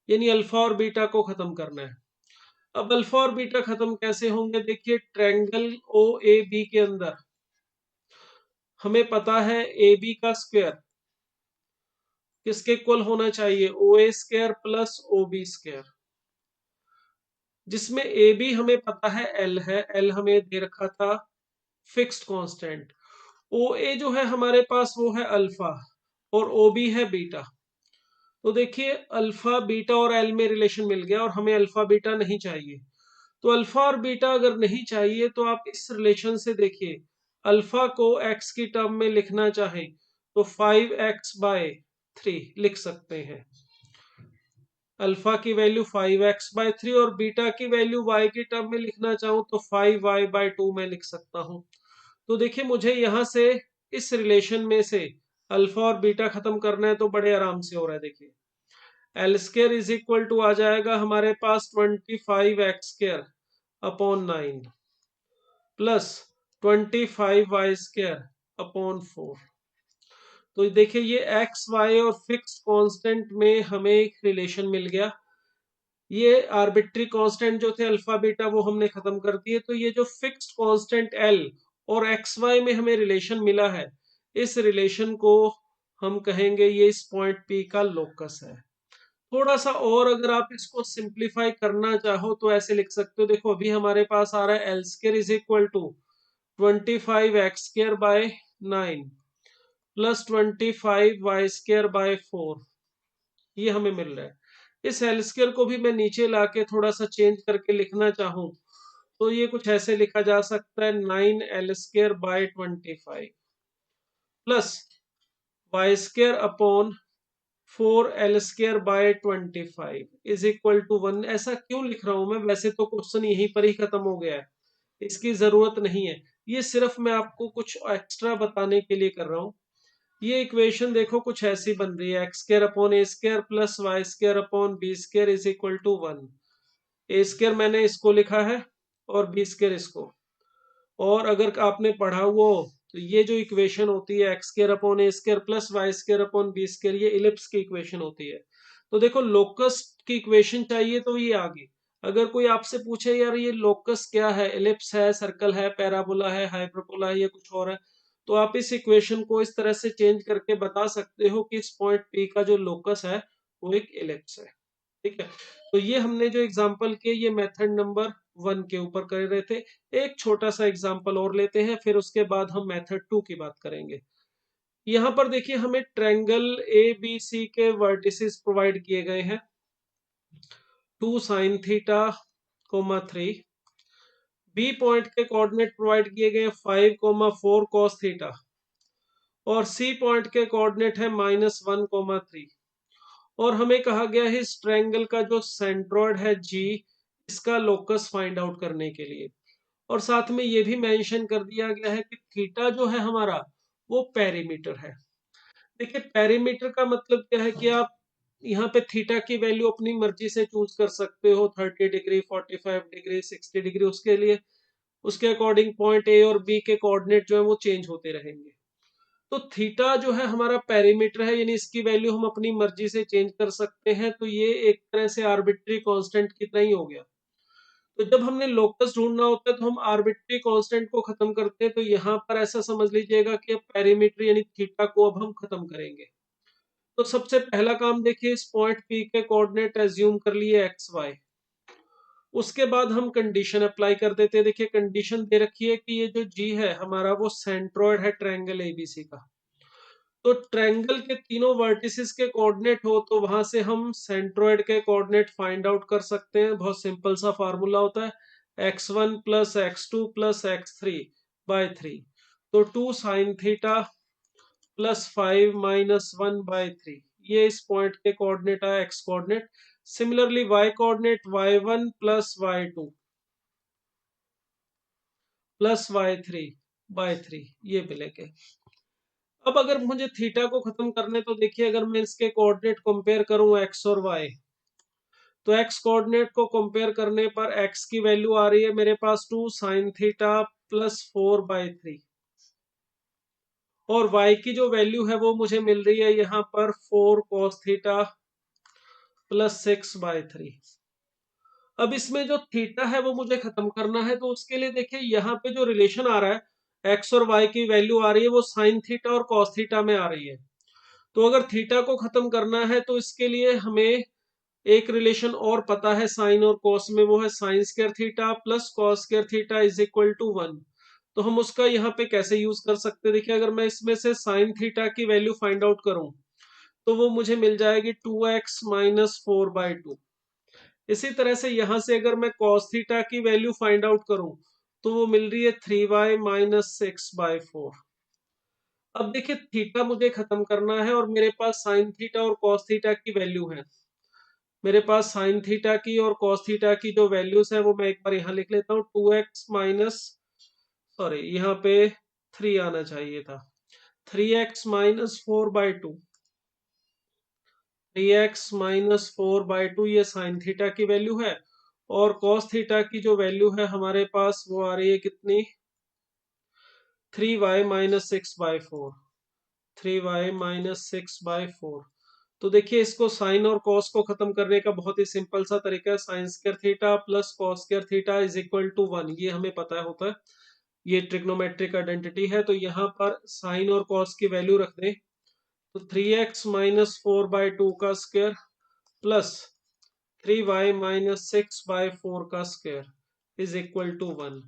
यानी अल्फा और बीटा को खत्म करना है। अब अल्फा और बीटा खत्म कैसे होंगे, देखिए ट्रायंगल ओ ए बी के अंदर हमें पता है ए बी का स्क्वायर किसके इक्वल होना चाहिए, O A square plus O B square, जिसमें ए बी हमें पता है एल है, एल हमें दे रखा था फिक्स्ड कांस्टेंट। ओ ए जो है हमारे पास वो है अल्फा और ओ बी है बीटा। तो देखिए अल्फा बीटा और एल में रिलेशन मिल गया और हमें अल्फा बीटा नहीं चाहिए। तो अल्फा और बीटा अगर नहीं चाहिए तो आप इस रिलेशन से देखिए, अल्फा को एक्स की टर्म में लिखना चाहें तो 5x/3 लिख सकते हैं। अल्फा की वैल्यू 5x/3 और बीटा की वैल्यू y की टर्म में लिखना चाहूं तो 5y/2 में लिख सकता हूं। तो देखिए मुझे यहां से इस रिलेशन में से अल्फा और बीटा खत्म करना है तो बड़े आराम से हो रहा है। देखिए L square is equal to आ जाएगा हमारे पास 25x² upon 9 plus 25y² upon 4। तो देखिए ये एक्स वाई और फिक्स्ड कांस्टेंट में हमें एक रिलेशन मिल गया। ये आर्बिट्री कांस्टेंट जो थे अल्फा बीटा वो हमने खत्म कर दिए। तो ये जो फिक्स्ड कांस्टेंट एल और एक्स वाई में हमें रिलेशन मिला है, इस रिलेशन को हम कहेंगे ये इस पॉइंट पी का लोकस है। थोड़ा सा और अगर आप इसको सिंप्लीफाई करना चाहो तो ऐसे लिख सकते हो, देखो अभी हमारे पास आ रहा है L square is equal to 25x² by 9 plus 25y² by 4, ये हमें मिल रहा है। इस एल स्क्र को भी मैं नीचे लाके थोड़ा सा चेंज करके लिखना चाहूं तो ये कुछ ऐसे लिखा जा सकता है 9l² by 25 plus y² upon 4l² by 25 is equal to 1। ऐसा क्यों लिख रहा हूं मैं, वैसे तो क्वेश्चन यहीं पर ही खत्म हो गया है, इसकी जरूरत नहीं है। ये सिर्फ मैं आपको कुछ एक्स्ट्रा बताने के लिए कर रहा हूँ। ये इक्वेशन देखो कुछ ऐसी बन रही है, x² upon a² plus y² upon b² is equal to 1। a² मैंने इसको लिखा है और b² इसको। और अगर आपने पढ़ा हुआ हो तो ये जो इक्वेशन होती है x² upon a² plus y² upon b², ये इलिप्स की इक्वेशन होती है। तो देखो लोकस की इक्वेशन चाहिए तो ये आ गई। अगर कोई आपसे पूछे यार ये लोकस क्या है, इलिप्स है, सर्कल है, पैराबोला है, हाइपरबोला है, ये कुछ और है, तो आप इस इक्वेशन को इस तरह से चेंज करके बता सकते हो कि इस पॉइंट P का जो लोकस है वो एक इलिप्स है। ठीक है, तो ये हमने जो एग्जांपल किए ये मेथड नंबर 1 के ऊपर कर रहे थे। एक छोटा सा एग्जांपल और लेते हैं, फिर उसके बाद हम मेथड 2 की बात करेंगे। यहाँ पर देखिए हमें ट्रायंगल ए बी सी के वर्टिसेस प्रोवाइड किए गए हैं 2 sin थीटा, 3। बी पॉइंट के कोऑर्डिनेट प्रोवाइड किए गए 5, 4 cos थीटा, और सी पॉइंट के कोऑर्डिनेट है -1, 3। और हमें कहा गया है इस ट्रायंगल का जो सेंट्रोइड है जी, इसका लोकस फाइंड आउट करने के लिए। और साथ में ये भी मेंशन कर दिया गया है कि थीटा जो है हमारा वो पेरीमीटर है। देखिए पेरीमीटर का मतलब क्या है कि आप यहाँ पे थीटा की वैल्यू अपनी मर्जी से चूज कर सकते हो, 30 डिग्री, 45 डिग्री, 60 डिग्री, उसके लिए उसके अकॉर्डिंग पॉइंट ए और बी के कोऑर्डिनेट जो है वो चेंज होते रहेंगे। तो थीटा जो है हमारा पेरीमीटर है, यानी इसकी वैल्यू हम अपनी मर्जी से चेंज कर सकते हैं। तो ये एक तरह से आर्बिट्री कांस्टेंट की तरह ही हो गया। तो जब हमने लोकस ढूंढना होता है तो हम आर्बिट्री कांस्टेंट को खत्म करते हैं। तो यहाँ पर ऐसा समझ लीजिएगा कि अब पेरीमीटर यानी थीटा को अब हम खत्म करेंगे। तो सबसे पहला काम देखिए, इस पॉइंट पी के कोऑर्डिनेट एज्यूम कर लिए एक्स वाई। उसके बाद हम कंडीशन अप्लाई कर देते हैं। देखिए कंडीशन दे रखी है कि ये जो जी है हमारा वो सेंट्रोइड है ट्रायंगल एबीसी का। तो ट्रायंगल के तीनों वर्टिसेस के कोऑर्डिनेट हो तो वहां से हम सेंट्रोइड के कोऑर्डिनेट फाइंड आउट कर सकते हैं। बहुत सिंपल सा फार्मूला होता है x1 plus x2 plus x3 bye 3। तो 2 sine theta plus 5 minus 1 by 3, ये इस पॉइंट के कोऑर्डिनेट है, x coordinate. Similarly y coordinate y1 plus y2 plus y3 by 3, ये मिलेंगे। अब अगर मुझे थीटा को खत्म करने, तो देखिए अगर मैं इसके कोऑर्डिनेट कंपेयर करूं x और y, तो x कोऑर्डिनेट को कंपेयर करने पर x की वैल्यू आ रही है मेरे पास 2 साइन थीटा प्लस 4 बाय 3, और y की जो वैल्यू है वो मुझे मिल रही है यहाँ पर 4 cos थीटा प्लस 6 बाय 3। अब इसमें जो थीटा है वो मुझे खत्म करना है, तो उसके लिए देखिए यहाँ पे जो रिलेशन आ रहा है x और y की वैल्यू आ रही है वो साइन थीटा और cos थीटा में आ रही है। तो अगर थीटा को खत्म करना है तो इसके लिए हमें एक रिलेशन और पता है साइन और कॉस में, वो है sine square theta plus cos square theta is equal to 1। तो हम उसका यहाँ पे कैसे यूज कर सकते हैं, देखिए अगर मैं इसमें से साइन थीटा की वैल्यू फाइंड आउट करूं तो वो मुझे मिल जाएगी 2x माइनस 4/2। इसी तरह से यहां से अगर मैं कॉस थीटा की वैल्यू फाइंड आउट करूं तो वो मिल रही है 3y माइनस 6/4। अब देखिए थीटा मुझे खत्म करना है और मेरे पास साइन थीटा और कॉस थीटा की वैल्यू है। मेरे पास साइन थीटा की और कॉस थीटा की जो वैल्यूज है वो मैं एक बार यहाँ लिख लेता हूँ। 2x माइनस, सॉरी यहाँ पे 3 आना चाहिए था, 3x माइनस 4/2, 3x माइनस 4/2 ये साइन थीटा की वैल्यू है। और कॉस थीटा की जो वैल्यू है हमारे पास वो आ रही है कितनी, 3y माइनस 6/4, 3y माइनस 6/4। तो देखिए इसको साइन और कॉस को खत्म करने का बहुत ही सिंपल सा तरीका है, sine square theta plus cos square theta is equal to 1, ये हमें पता होता है, ये ट्रिग्नोमेट्रिक आइडेंटिटी है। तो यहाँ पर साइन और कॉस की वैल्यू रख दें, तो 3x माइनस 4/2 का स्क्वायर प्लस 3y माइनस 6/4 का स्क्वायर इज इक्वल टू 1।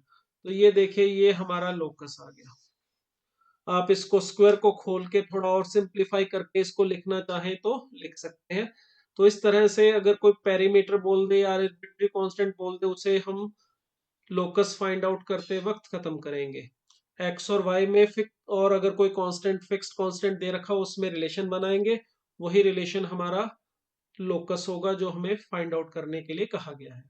तो ये देखिए ये हमारा लोकस आ गया। आप इसको स्क्वायर को खोल के थोड़ा और सिंप्लीफाई करके इसको लिखना चाहें तो लिख सकते हैं। तो इस तरह से अगर कोई पेरीमीटर बोल दे या आर्बिट्री कांस्टेंट बोल दे उसे हम लोकस फाइंड आउट करते वक्त खत्म करेंगे। एक्स और वाई में फिक्स, और अगर कोई कांस्टेंट फिक्स्ड कांस्टेंट दे रखा हो उसमें रिलेशन बनाएंगे, वही रिलेशन हमारा लोकस होगा जो हमें फाइंड आउट करने के लिए कहा गया है।